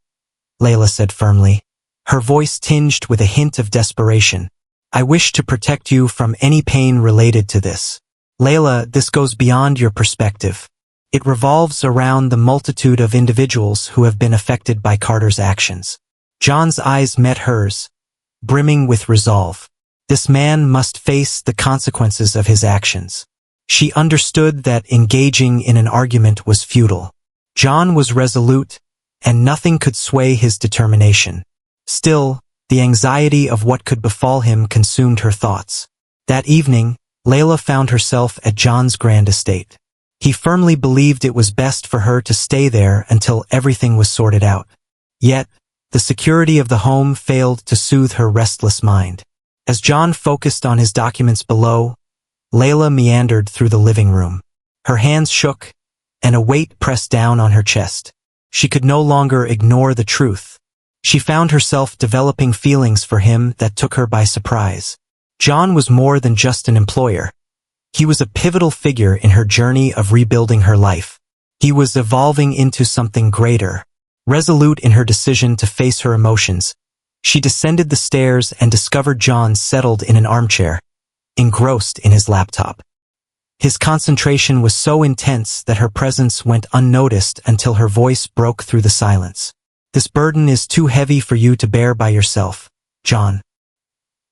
Layla said firmly, her voice tinged with a hint of desperation. "I wish to protect you from any pain related to this. Layla, this goes beyond your perspective. It revolves around the multitude of individuals who have been affected by Carter's actions." John's eyes met hers, brimming with resolve. This man must face the consequences of his actions. She understood that engaging in an argument was futile. John was resolute, and nothing could sway his determination. Still, the anxiety of what could befall him consumed her thoughts. That evening, Layla found herself at John's grand estate. He firmly believed it was best for her to stay there until everything was sorted out. Yet, the security of the home failed to soothe her restless mind. As John focused on his documents below, Layla meandered through the living room. Her hands shook, and a weight pressed down on her chest. She could no longer ignore the truth. She found herself developing feelings for him that took her by surprise. John was more than just an employer. He was a pivotal figure in her journey of rebuilding her life. He was evolving into something greater. Resolute in her decision to face her emotions, she descended the stairs and discovered John settled in an armchair, engrossed in his laptop. His concentration was so intense that her presence went unnoticed until her voice broke through the silence. "This burden is too heavy for you to bear by yourself, John."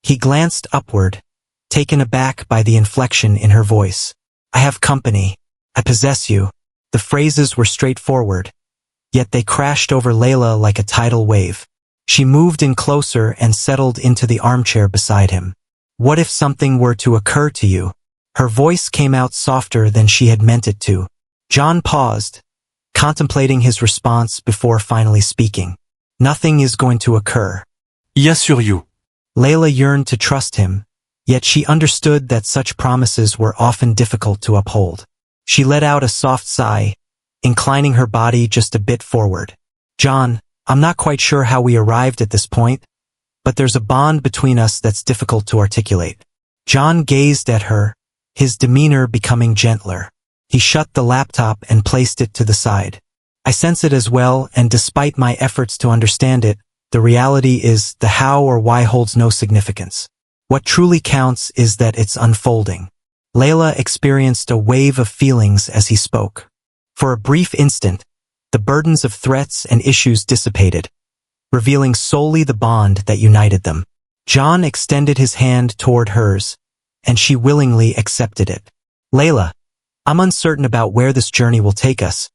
He glanced upward, taken aback by the inflection in her voice. "I have company. I possess you." The phrases were straightforward, yet they crashed over Layla like a tidal wave. She moved in closer and settled into the armchair beside him. "What if something were to occur to you?" Her voice came out softer than she had meant it to. John paused, contemplating his response before finally speaking. "Nothing is going to occur." I assure you. Layla yearned to trust him, yet she understood that such promises were often difficult to uphold. She let out a soft sigh, inclining her body just a bit forward. "John, I'm not quite sure how we arrived at this point, but there's a bond between us that's difficult to articulate." John gazed at her, his demeanor becoming gentler. He shut the laptop and placed it to the side. "I sense it as well, and despite my efforts to understand it, the reality is the how or why holds no significance. What truly counts is that it's unfolding." Layla experienced a wave of feelings as he spoke. For a brief instant, the burdens of threats and issues dissipated, revealing solely the bond that united them. John extended his hand toward hers, and she willingly accepted it. "Layla, I'm uncertain about where this journey will take us,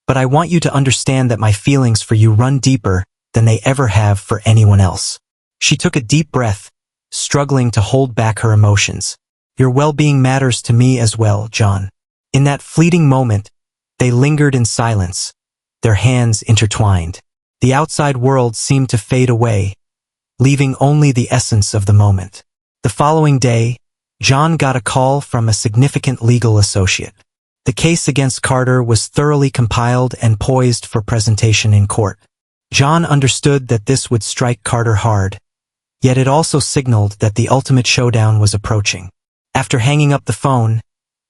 but I want you to understand that my feelings for you run deeper than they ever have for anyone else." She took a deep breath, struggling to hold back her emotions. "Your well-being matters to me as well, John." In that fleeting moment, they lingered in silence, their hands intertwined. The outside world seemed to fade away, leaving only the essence of the moment. The following day, John got a call from a significant legal associate. The case against Carter was thoroughly compiled and poised for presentation in court. John understood that this would strike Carter hard, yet it also signaled that the ultimate showdown was approaching. After hanging up the phone,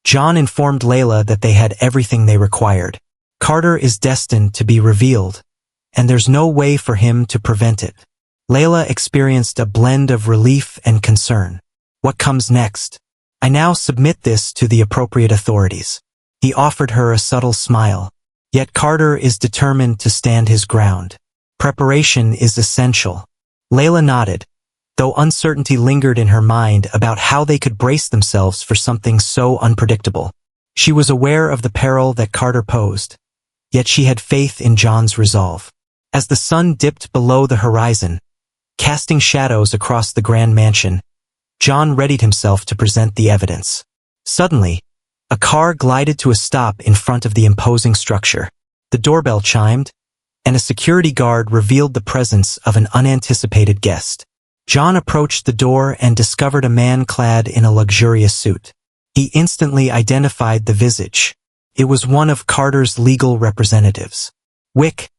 John informed Layla that they had everything they required. Carter is destined to be revealed, and there's no way for him to prevent it. Layla experienced a blend of relief and concern. What comes next? I now submit this to the appropriate authorities. He offered her a subtle smile. Yet Carter is determined to stand his ground. Preparation is essential. Layla nodded, though uncertainty lingered in her mind about how they could brace themselves for something so unpredictable. She was aware of the peril that Carter posed, yet she had faith in John's resolve. As the sun dipped below the horizon, casting shadows across the grand mansion, John readied himself to present the evidence. Suddenly, a car glided to a stop in front of the imposing structure. The doorbell chimed, and a security guard revealed the presence of an unanticipated guest. John approached the door and discovered a man clad in a luxurious suit. He instantly identified the visage. It was one of Carter's legal representatives. "Wick,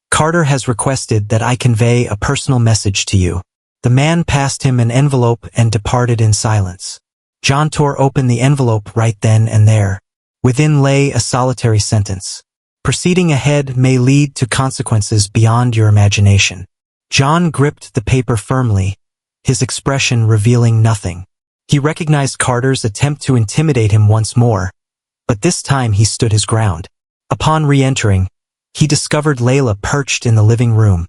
Carter has requested that I convey a personal message to you." The man passed him an envelope and departed in silence. John tore open the envelope right then and there. Within lay a solitary sentence. "Proceeding ahead may lead to consequences beyond your imagination." John gripped the paper firmly, his expression revealing nothing. He recognized Carter's attempt to intimidate him once more, but this time he stood his ground. Upon re-entering, he discovered Layla perched in the living room,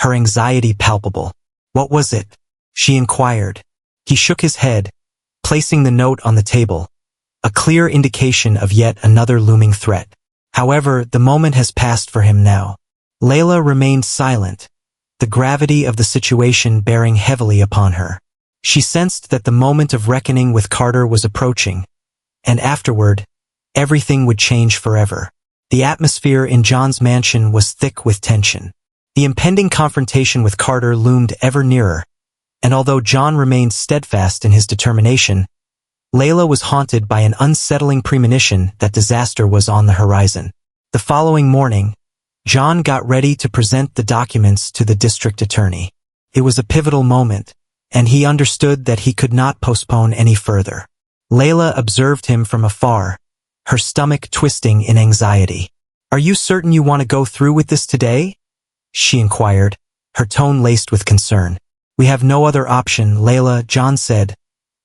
her anxiety palpable. "What was it?" she inquired. He shook his head, placing the note on the table, a clear indication of yet another looming threat. However, the moment has passed for him now. Layla remained silent, the gravity of the situation bearing heavily upon her. She sensed that the moment of reckoning with Carter was approaching, and afterward, everything would change forever. The atmosphere in John's mansion was thick with tension. The impending confrontation with Carter loomed ever nearer, and although John remained steadfast in his determination, Layla was haunted by an unsettling premonition that disaster was on the horizon. The following morning, John got ready to present the documents to the district attorney. It was a pivotal moment, and he understood that he could not postpone any further. Layla observed him from afar, her stomach twisting in anxiety. "Are you certain you want to go through with this today?" she inquired, her tone laced with concern. "We have no other option, Layla," John said,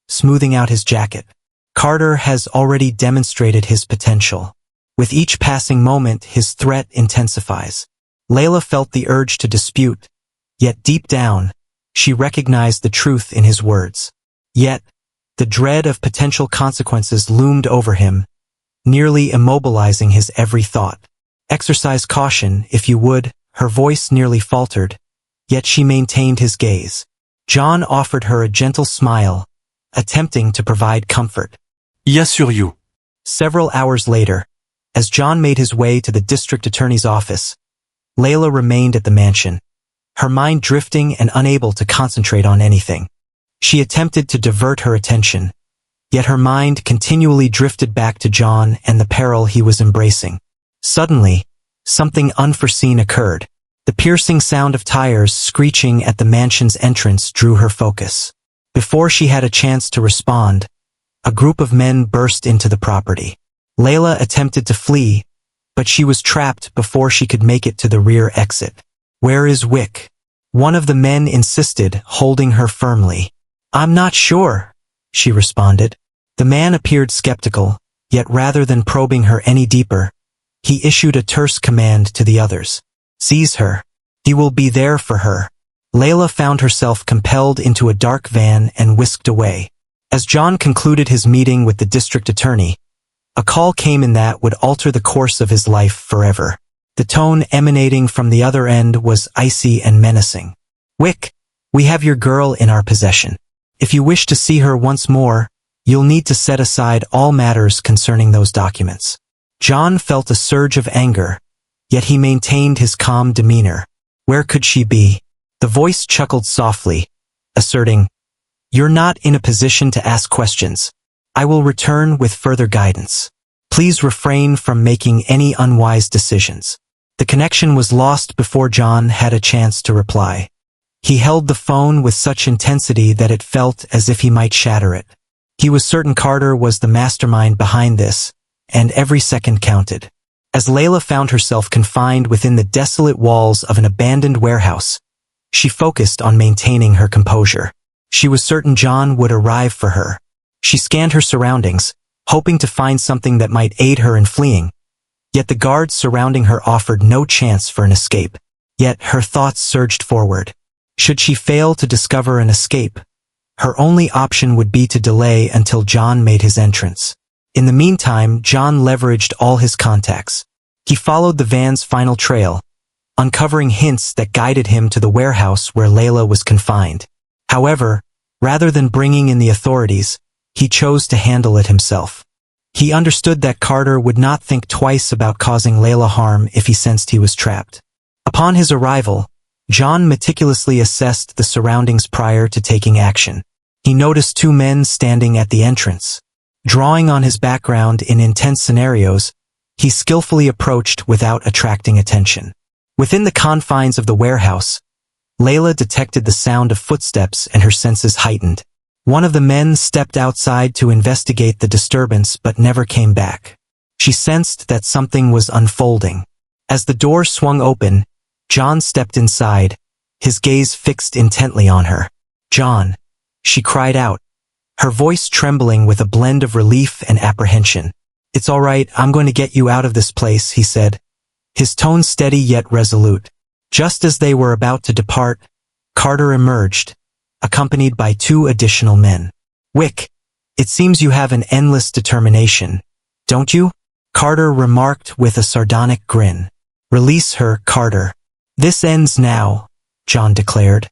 smoothing out his jacket. "Carter has already demonstrated his potential. With each passing moment, his threat intensifies." Layla felt the urge to dispute, yet deep down, she recognized the truth in his words. Yet, the dread of potential consequences loomed over him, nearly immobilizing his every thought. "Exercise caution, if you would," her voice nearly faltered, yet she maintained his gaze. John offered her a gentle smile, attempting to provide comfort. "I assure you." Several hours later, as John made his way to the district attorney's office, Layla remained at the mansion, her mind drifting and unable to concentrate on anything. She attempted to divert her attention, yet her mind continually drifted back to John and the peril he was embracing. Suddenly, something unforeseen occurred. The piercing sound of tires screeching at the mansion's entrance drew her focus. Before she had a chance to respond, a group of men burst into the property. Layla attempted to flee, but she was trapped before she could make it to the rear exit. "Where is Wick?" one of the men insisted, holding her firmly. "I'm not sure," she responded. The man appeared skeptical, yet rather than probing her any deeper, he issued a terse command to the others. "Seize her. He will be there for her." Layla found herself compelled into a dark van and whisked away. As John concluded his meeting with the district attorney, a call came in that would alter the course of his life forever. The tone emanating from the other end was icy and menacing. "Wick, we have your girl in our possession. If you wish to see her once more, you'll need to set aside all matters concerning those documents." John felt a surge of anger, yet he maintained his calm demeanor. Where could she be? The voice chuckled softly, asserting, "You're not in a position to ask questions. I will return with further guidance. Please refrain from making any unwise decisions." The connection was lost before John had a chance to reply. He held the phone with such intensity that it felt as if he might shatter it. He was certain Carter was the mastermind behind this, and every second counted. As Layla found herself confined within the desolate walls of an abandoned warehouse, she focused on maintaining her composure. She was certain John would arrive for her. She scanned her surroundings, hoping to find something that might aid her in fleeing. Yet the guards surrounding her offered no chance for an escape. Yet her thoughts surged forward. Should she fail to discover an escape, her only option would be to delay until John made his entrance. In the meantime, John leveraged all his contacts. He followed the van's final trail, uncovering hints that guided him to the warehouse where Layla was confined. However, rather than bringing in the authorities, he chose to handle it himself. He understood that Carter would not think twice about causing Layla harm if he sensed he was trapped. Upon his arrival, John meticulously assessed the surroundings prior to taking action. He noticed two men standing at the entrance. Drawing on his background in intense scenarios, he skillfully approached without attracting attention. Within the confines of the warehouse, Layla detected the sound of footsteps and her senses heightened. One of the men stepped outside to investigate the disturbance but never came back. She sensed that something was unfolding. As the door swung open, John stepped inside, his gaze fixed intently on her. "John," she cried out, her voice trembling with a blend of relief and apprehension. "It's all right, I'm going to get you out of this place," he said, his tone steady yet resolute. Just as they were about to depart, Carter emerged, accompanied by two additional men. "Wick, it seems you have an endless determination, don't you?" Carter remarked with a sardonic grin. "Release her, Carter." "This ends now," John declared,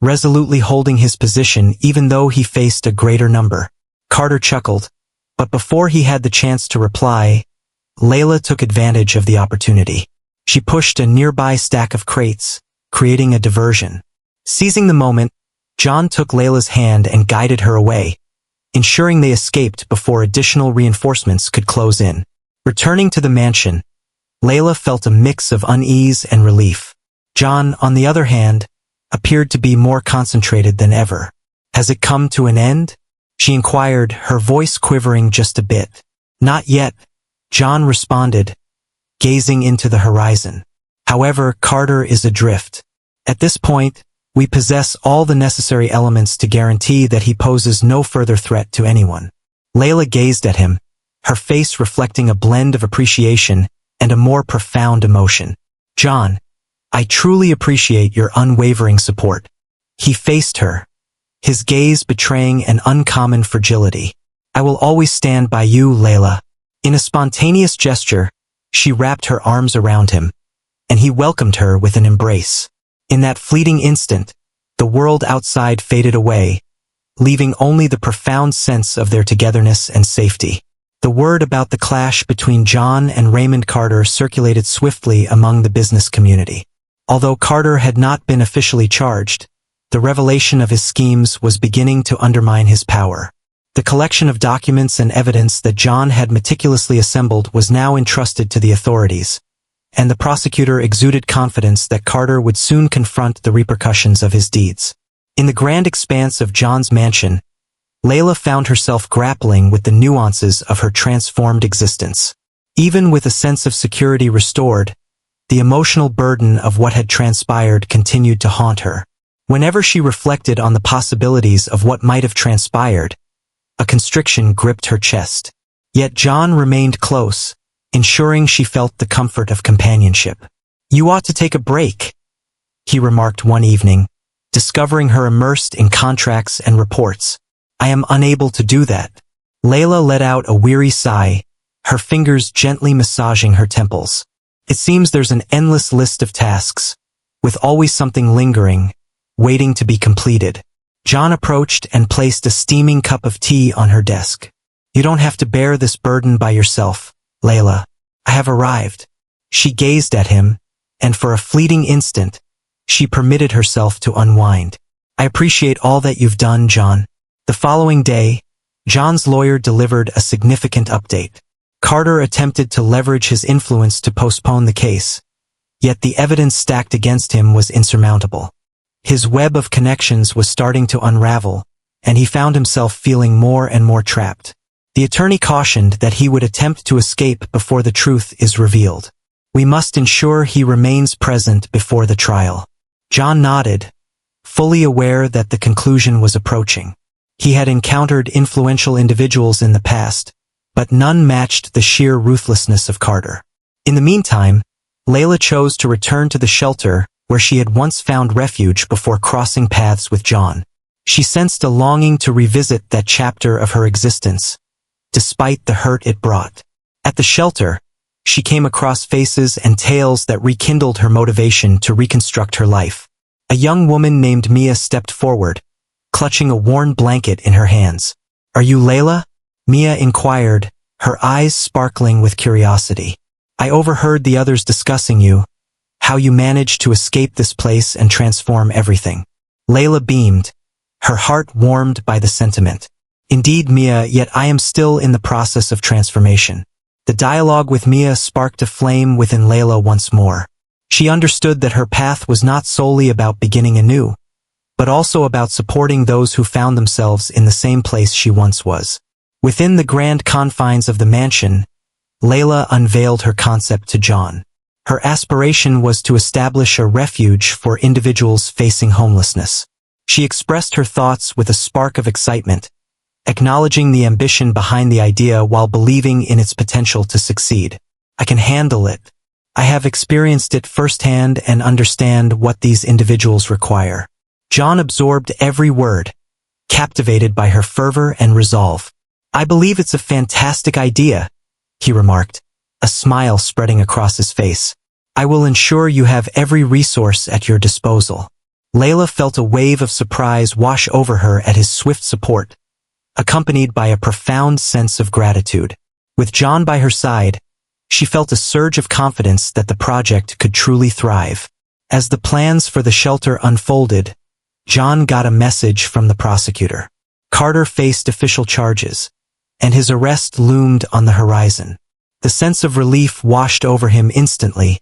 resolutely holding his position even though he faced a greater number. Carter chuckled, but before he had the chance to reply, Layla took advantage of the opportunity. She pushed a nearby stack of crates, creating a diversion. Seizing the moment, John took Layla's hand and guided her away, ensuring they escaped before additional reinforcements could close in. Returning to the mansion, Layla felt a mix of unease and relief. John, on the other hand, appeared to be more concentrated than ever. "Has it come to an end?" she inquired, her voice quivering just a bit. "Not yet," John responded, gazing into the horizon. "However, Carter is adrift. At this point, we possess all the necessary elements to guarantee that he poses no further threat to anyone." Layla gazed at him, her face reflecting a blend of appreciation and a more profound emotion. "John, I truly appreciate your unwavering support." He faced her, his gaze betraying an uncommon fragility. "I will always stand by you, Layla." In a spontaneous gesture, she wrapped her arms around him, and he welcomed her with an embrace. In that fleeting instant, the world outside faded away, leaving only the profound sense of their togetherness and safety. The word about the clash between John and Raymond Carter circulated swiftly among the business community. Although Carter had not been officially charged, the revelation of his schemes was beginning to undermine his power. The collection of documents and evidence that John had meticulously assembled was now entrusted to the authorities, and the prosecutor exuded confidence that Carter would soon confront the repercussions of his deeds. In the grand expanse of John's mansion, Layla found herself grappling with the nuances of her transformed existence. Even with a sense of security restored, the emotional burden of what had transpired continued to haunt her. Whenever she reflected on the possibilities of what might have transpired, a constriction gripped her chest. Yet John remained close, ensuring she felt the comfort of companionship. "You ought to take a break," he remarked one evening, discovering her immersed in contracts and reports. "I am unable to do that." Layla let out a weary sigh, her fingers gently massaging her temples. "It seems there's an endless list of tasks, with always something lingering, waiting to be completed." John approached and placed a steaming cup of tea on her desk. "You don't have to bear this burden by yourself, Layla. I have arrived." She gazed at him, and for a fleeting instant, she permitted herself to unwind. "I appreciate all that you've done, John." The following day, John's lawyer delivered a significant update. Carter attempted to leverage his influence to postpone the case, yet the evidence stacked against him was insurmountable. His web of connections was starting to unravel, and he found himself feeling more and more trapped. The attorney cautioned that he would attempt to escape before the truth is revealed. "We must ensure he remains present before the trial." John nodded, fully aware that the conclusion was approaching. He had encountered influential individuals in the past, but none matched the sheer ruthlessness of Carter. In the meantime, Layla chose to return to the shelter where she had once found refuge before crossing paths with John. She sensed a longing to revisit that chapter of her existence, despite the hurt it brought. At the shelter, she came across faces and tales that rekindled her motivation to reconstruct her life. A young woman named Mia stepped forward, clutching a worn blanket in her hands. "Are you Layla?" Mia inquired, her eyes sparkling with curiosity. "I overheard the others discussing you. how you managed to escape this place and transform everything." Layla beamed, her heart warmed by the sentiment. "Indeed, Mia, yet I am still in the process of transformation." The dialogue with Mia sparked a flame within Layla once more. She understood that her path was not solely about beginning anew, but also about supporting those who found themselves in the same place she once was. Within the grand confines of the mansion, Layla unveiled her concept to John. Her aspiration was to establish a refuge for individuals facing homelessness. She expressed her thoughts with a spark of excitement, acknowledging the ambition behind the idea while believing in its potential to succeed. "I can handle it. I have experienced it firsthand and understand what these individuals require." John absorbed every word, captivated by her fervor and resolve. "I believe it's a fantastic idea," he remarked, a smile spreading across his face. "I will ensure you have every resource at your disposal." Layla felt a wave of surprise wash over her at his swift support, accompanied by a profound sense of gratitude. With John by her side, she felt a surge of confidence that the project could truly thrive. As the plans for the shelter unfolded, John got a message from the prosecutor. Carter faced official charges, and his arrest loomed on the horizon. The sense of relief washed over him instantly,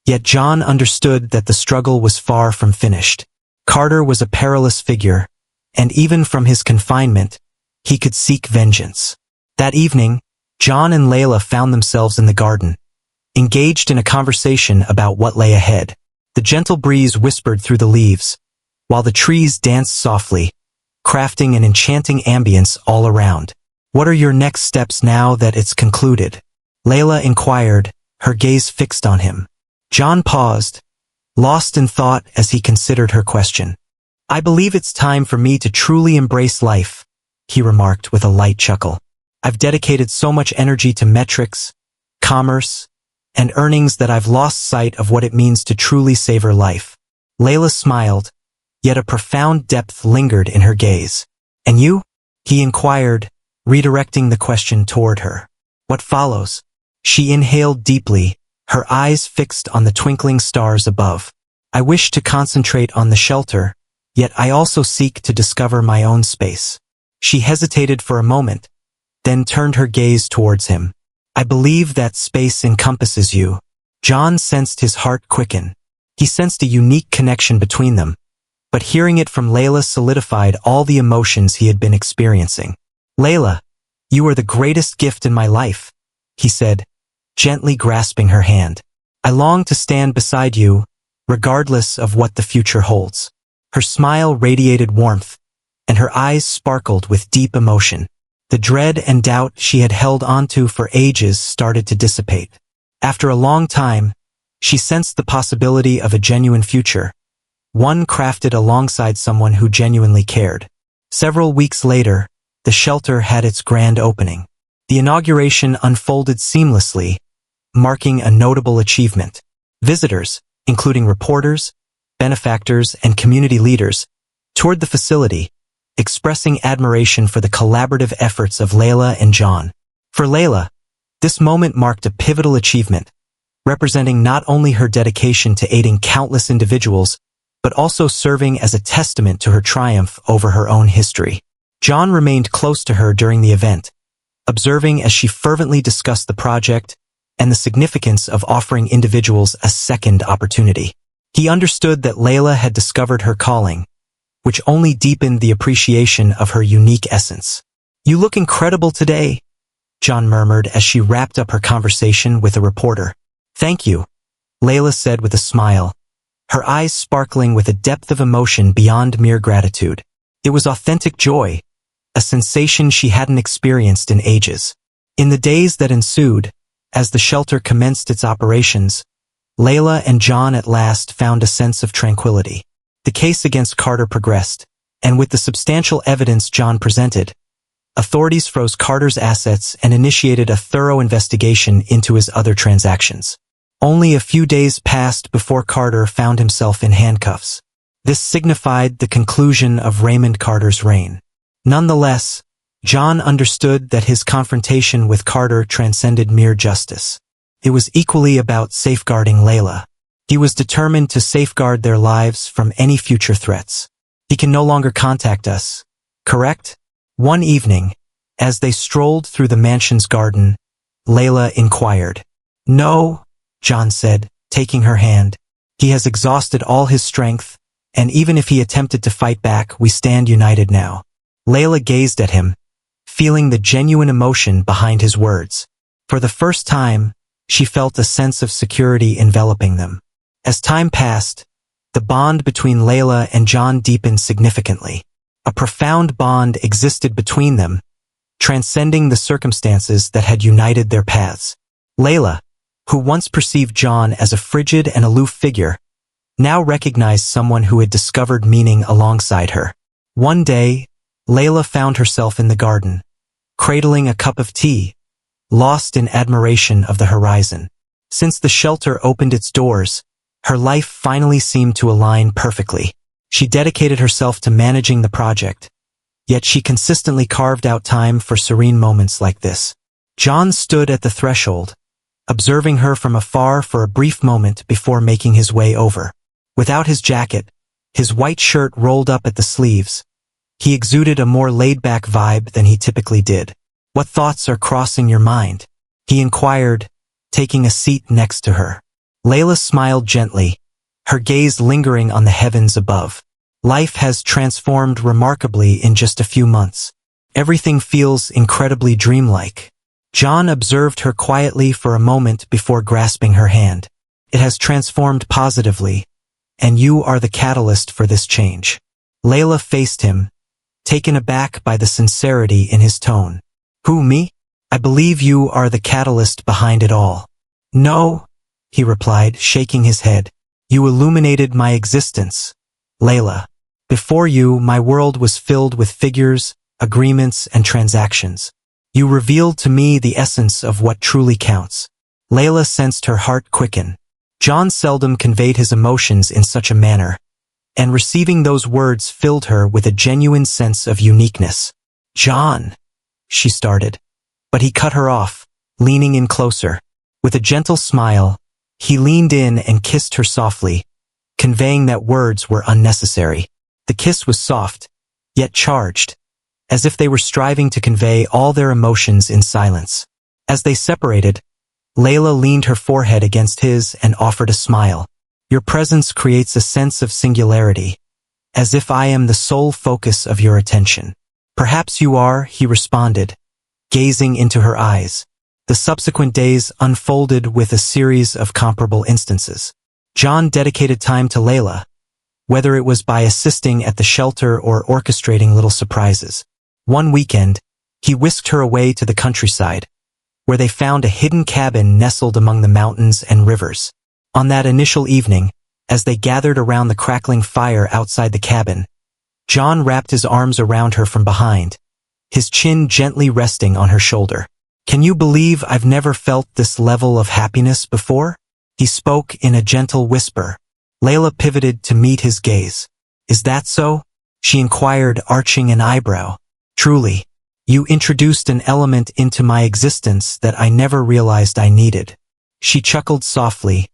yet John understood that the struggle was far from finished. Carter was a perilous figure, and even from his confinement, he could seek vengeance. That evening, John and Layla found themselves in the garden, engaged in a conversation about what lay ahead. The gentle breeze whispered through the leaves, while the trees danced softly, crafting an enchanting ambience all around. "What are your next steps now that it's concluded?" Layla inquired, her gaze fixed on him. John paused, lost in thought as he considered her question. "I believe it's time for me to truly embrace life," he remarked with a light chuckle. "I've dedicated so much energy to metrics, commerce, and earnings that I've lost sight of what it means to truly savor life." Layla smiled, yet a profound depth lingered in her gaze. "And you?" he inquired, redirecting the question toward her. "What follows?" She inhaled deeply, her eyes fixed on the twinkling stars above. "I wish to concentrate on the shelter, yet I also seek to discover my own space." She hesitated for a moment, then turned her gaze towards him. "I believe that space encompasses you." John sensed his heart quicken. He sensed a unique connection between them, but hearing it from Layla solidified all the emotions he had been experiencing. "Layla, you are the greatest gift in my life," he said, gently grasping her hand. "I long to stand beside you, regardless of what the future holds." Her smile radiated warmth, and her eyes sparkled with deep emotion. The dread and doubt she had held onto for ages started to dissipate. After a long time, she sensed the possibility of a genuine future, one crafted alongside someone who genuinely cared. Several weeks later, the shelter had its grand opening. The inauguration unfolded seamlessly, marking a notable achievement. Visitors, including reporters, benefactors, and community leaders, toured the facility, expressing admiration for the collaborative efforts of Layla and John. For Layla, this moment marked a pivotal achievement, representing not only her dedication to aiding countless individuals, but also serving as a testament to her triumph over her own history. John remained close to her during the event, observing as she fervently discussed the project and the significance of offering individuals a second opportunity. He understood that Layla had discovered her calling, which only deepened the appreciation of her unique essence. "You look incredible today," John murmured as she wrapped up her conversation with a reporter. "Thank you," Layla said with a smile, her eyes sparkling with a depth of emotion beyond mere gratitude. It was authentic joy, a sensation she hadn't experienced in ages. In the days that ensued, as the shelter commenced its operations, Layla and John at last found a sense of tranquility. The case against Carter progressed, and with the substantial evidence John presented, authorities froze Carter's assets and initiated a thorough investigation into his other transactions. Only a few days passed before Carter found himself in handcuffs. This signified the conclusion of Raymond Carter's reign. Nonetheless, John understood that his confrontation with Carter transcended mere justice. It was equally about safeguarding Layla. He was determined to safeguard their lives from any future threats. He can no longer contact us, correct? One evening, as they strolled through the mansion's garden, Layla inquired. No, John said, taking her hand. He has exhausted all his strength, and even if he attempted to fight back, we stand united now. Layla gazed at him, feeling the genuine emotion behind his words. For the first time, she felt a sense of security enveloping them. As time passed, the bond between Layla and John deepened significantly. A profound bond existed between them, transcending the circumstances that had united their paths. Layla, who once perceived John as a frigid and aloof figure, now recognized someone who had discovered meaning alongside her. One day, Layla found herself in the garden, cradling a cup of tea, lost in admiration of the horizon. Since the shelter opened its doors, her life finally seemed to align perfectly. She dedicated herself to managing the project, yet she consistently carved out time for serene moments like this. John stood at the threshold, observing her from afar for a brief moment before making his way over. Without his jacket, his white shirt rolled up at the sleeves, he exuded a more laid-back vibe than he typically did. What thoughts are crossing your mind? He inquired, taking a seat next to her. Layla smiled gently, her gaze lingering on the heavens above. Life has transformed remarkably in just a few months. Everything feels incredibly dreamlike. John observed her quietly for a moment before grasping her hand. It has transformed positively, and you are the catalyst for this change. Layla faced him, taken aback by the sincerity in his tone. Who, me? I believe you are the catalyst behind it all. No, he replied, shaking his head. You illuminated my existence, Layla. Before you, my world was filled with figures, agreements, and transactions. You revealed to me the essence of what truly counts. Layla sensed her heart quicken. John seldom conveyed his emotions in such a manner, and receiving those words filled her with a genuine sense of uniqueness. John, she started, but he cut her off, leaning in closer. With a gentle smile, he leaned in and kissed her softly, conveying that words were unnecessary. The kiss was soft, yet charged, as if they were striving to convey all their emotions in silence. As they separated, Layla leaned her forehead against his and offered a smile. Your presence creates a sense of singularity, as if I am the sole focus of your attention. Perhaps you are, he responded, gazing into her eyes. The subsequent days unfolded with a series of comparable instances. John dedicated time to Layla, whether it was by assisting at the shelter or orchestrating little surprises. One weekend, he whisked her away to the countryside, where they found a hidden cabin nestled among the mountains and rivers. On that initial evening, as they gathered around the crackling fire outside the cabin, John wrapped his arms around her from behind, his chin gently resting on her shoulder. Can you believe I've never felt this level of happiness before? He spoke in a gentle whisper. Layla pivoted to meet his gaze. Is that so? She inquired, arching an eyebrow. Truly, you introduced an element into my existence that I never realized I needed. She chuckled softly,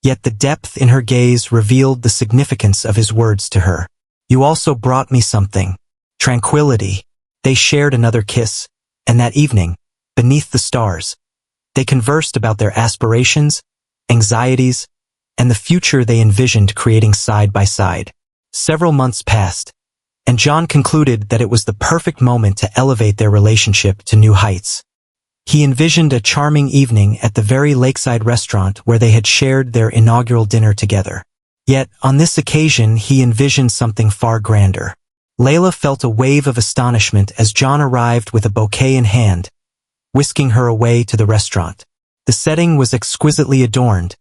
yet the depth in her gaze revealed the significance of his words to her. You also brought me something. Tranquility. They shared another kiss, and that evening, beneath the stars, they conversed about their aspirations, anxieties, and the future they envisioned creating side by side. Several months passed, and John concluded that it was the perfect moment to elevate their relationship to new heights. He envisioned a charming evening at the very lakeside restaurant where they had shared their inaugural dinner together. Yet, on this occasion, he envisioned something far grander. Layla felt a wave of astonishment as John arrived with a bouquet in hand, whisking her away to the restaurant. The setting was exquisitely adorned,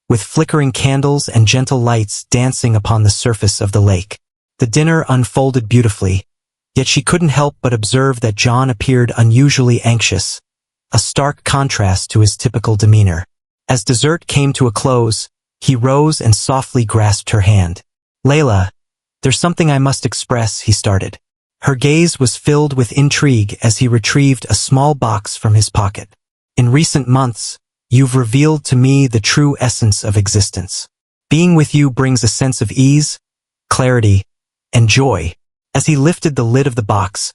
with flickering candles and gentle lights dancing upon the surface of the lake. The dinner unfolded beautifully, yet she couldn't help but observe that John appeared unusually anxious, a stark contrast to his typical demeanor. As dessert came to a close, he rose and softly grasped her hand. Layla, there's something I must express, he started. Her gaze was filled with intrigue as he retrieved a small box from his pocket. In recent months, you've revealed to me the true essence of existence. Being with you brings a sense of ease, clarity, and joy. As he lifted the lid of the box,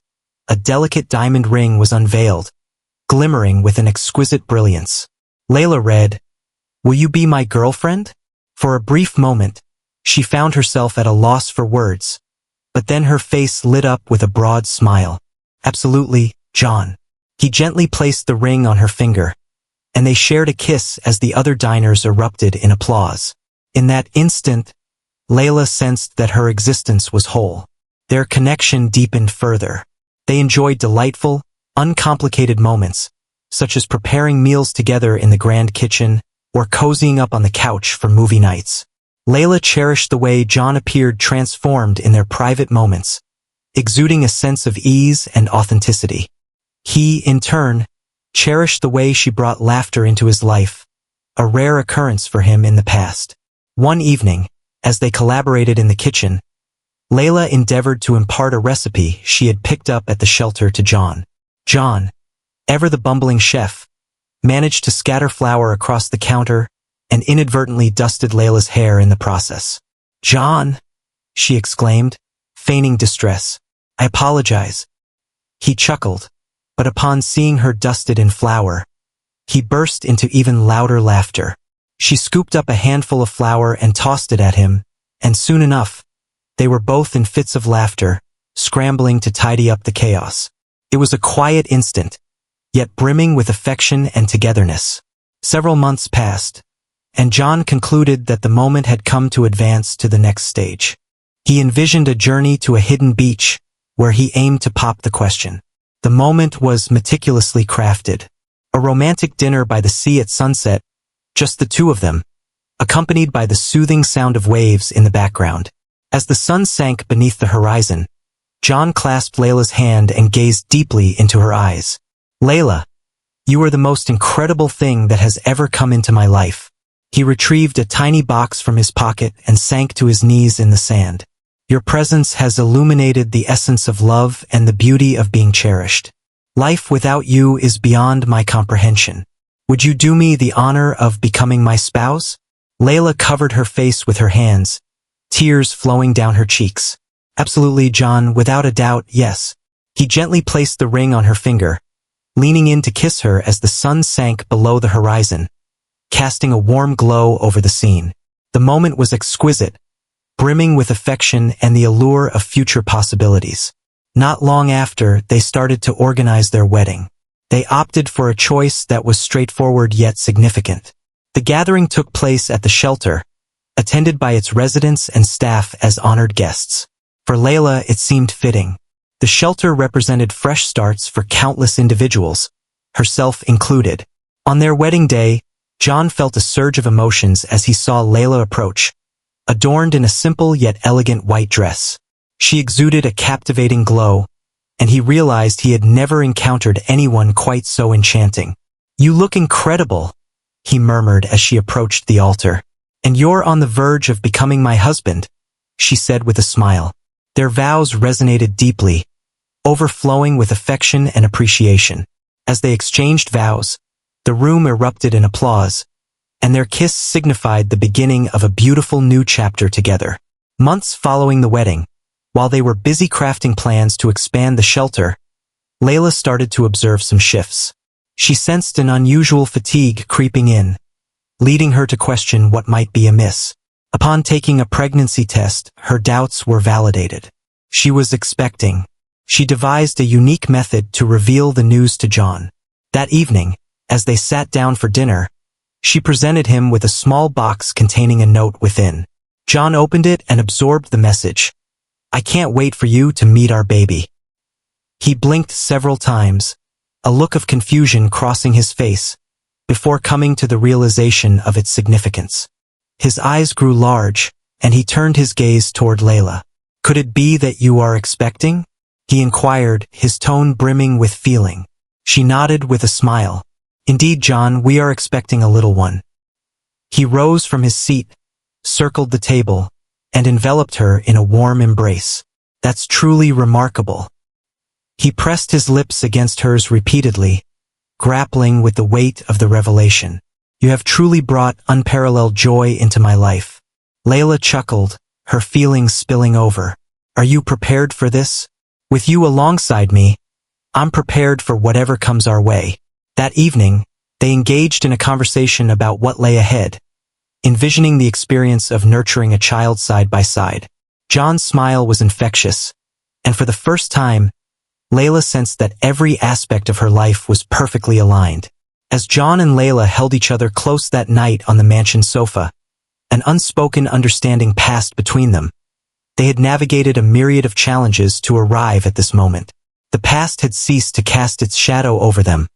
a delicate diamond ring was unveiled, glimmering with an exquisite brilliance. Layla read, "Will you be my girlfriend?" For a brief moment, she found herself at a loss for words, but then her face lit up with a broad smile. "Absolutely, John." He gently placed the ring on her finger, and they shared a kiss as the other diners erupted in applause. In that instant, Layla sensed that her existence was whole. Their connection deepened further. They enjoyed delightful, uncomplicated moments, such as preparing meals together in the grand kitchen or cozying up on the couch for movie nights. Layla cherished the way John appeared transformed in their private moments, exuding a sense of ease and authenticity. He, in turn, cherished the way she brought laughter into his life, a rare occurrence for him in the past. One evening, as they collaborated in the kitchen, Layla endeavored to impart a recipe she had picked up at the shelter to John. John, ever the bumbling chef, managed to scatter flour across the counter and inadvertently dusted Layla's hair in the process. "John," she exclaimed, feigning distress. "I apologize." He chuckled, but upon seeing her dusted in flour, he burst into even louder laughter. She scooped up a handful of flour and tossed it at him, and soon enough, they were both in fits of laughter, scrambling to tidy up the chaos. It was a quiet instant, yet brimming with affection and togetherness. Several months passed, and John concluded that the moment had come to advance to the next stage. He envisioned a journey to a hidden beach, where he aimed to pop the question. The moment was meticulously crafted. A romantic dinner by the sea at sunset, just the two of them, accompanied by the soothing sound of waves in the background. As the sun sank beneath the horizon, John clasped Layla's hand and gazed deeply into her eyes. "Layla, you are the most incredible thing that has ever come into my life." He retrieved a tiny box from his pocket and sank to his knees in the sand. "Your presence has illuminated the essence of love and the beauty of being cherished. Life without you is beyond my comprehension. Would you do me the honor of becoming my spouse?" Layla covered her face with her hands, tears flowing down her cheeks. "Absolutely, John, without a doubt, yes." He gently placed the ring on her finger, leaning in to kiss her as the sun sank below the horizon, casting a warm glow over the scene. The moment was exquisite, brimming with affection and the allure of future possibilities. Not long after, they started to organize their wedding. They opted for a choice that was straightforward yet significant. The gathering took place at the shelter, attended by its residents and staff as honored guests. For Layla, it seemed fitting. The shelter represented fresh starts for countless individuals, herself included. On their wedding day, John felt a surge of emotions as he saw Layla approach, adorned in a simple yet elegant white dress. She exuded a captivating glow, and he realized he had never encountered anyone quite so enchanting. "You look incredible," he murmured as she approached the altar. "And you're on the verge of becoming my husband," she said with a smile. Their vows resonated deeply, overflowing with affection and appreciation. As they exchanged vows, the room erupted in applause, and their kiss signified the beginning of a beautiful new chapter together. Months following the wedding, while they were busy crafting plans to expand the shelter, Layla started to observe some shifts. She sensed an unusual fatigue creeping in, leading her to question what might be amiss. Upon taking a pregnancy test, her doubts were validated. She was expecting. She devised a unique method to reveal the news to John. That evening, as they sat down for dinner, she presented him with a small box containing a note within. John opened it and absorbed the message. "I can't wait for you to meet our baby." He blinked several times, a look of confusion crossing his face, before coming to the realization of its significance. His eyes grew large, and he turned his gaze toward Layla. "Could it be that you are expecting?" he inquired, his tone brimming with feeling. She nodded with a smile. "Indeed, John, we are expecting a little one." He rose from his seat, circled the table, and enveloped her in a warm embrace. "That's truly remarkable." He pressed his lips against hers repeatedly, grappling with the weight of the revelation. "You have truly brought unparalleled joy into my life." Layla chuckled, her feelings spilling over. Are you prepared for this? With you alongside me, I'm prepared for whatever comes our way. That evening, they engaged in a conversation about what lay ahead, envisioning the experience of nurturing a child side by side. John's smile was infectious, and for the first time, Layla sensed that every aspect of her life was perfectly aligned. As John and Layla held each other close that night on the mansion sofa, an unspoken understanding passed between them. They had navigated a myriad of challenges to arrive at this moment. The past had ceased to cast its shadow over them,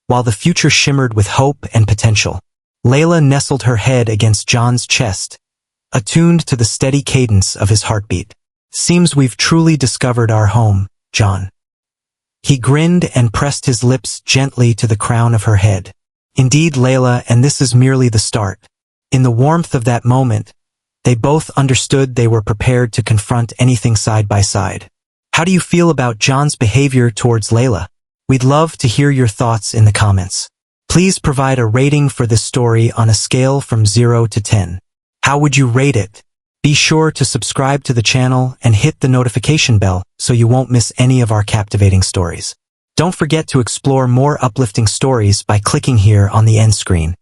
while the future shimmered with hope and potential. Layla nestled her head against John's chest, attuned to the steady cadence of his heartbeat. Seems we've truly discovered our home, John. He grinned and pressed his lips gently to the crown of her head. Indeed, Layla, and this is merely the start. In the warmth of that moment, they both understood they were prepared to confront anything side by side. How do you feel about John's behavior towards Layla? We'd love to hear your thoughts in the comments. Please provide a rating for this story on a scale from 0 to 10. How would you rate it? Be sure to subscribe to the channel and hit the notification bell so you won't miss any of our captivating stories. Don't forget to explore more uplifting stories by clicking here on the end screen.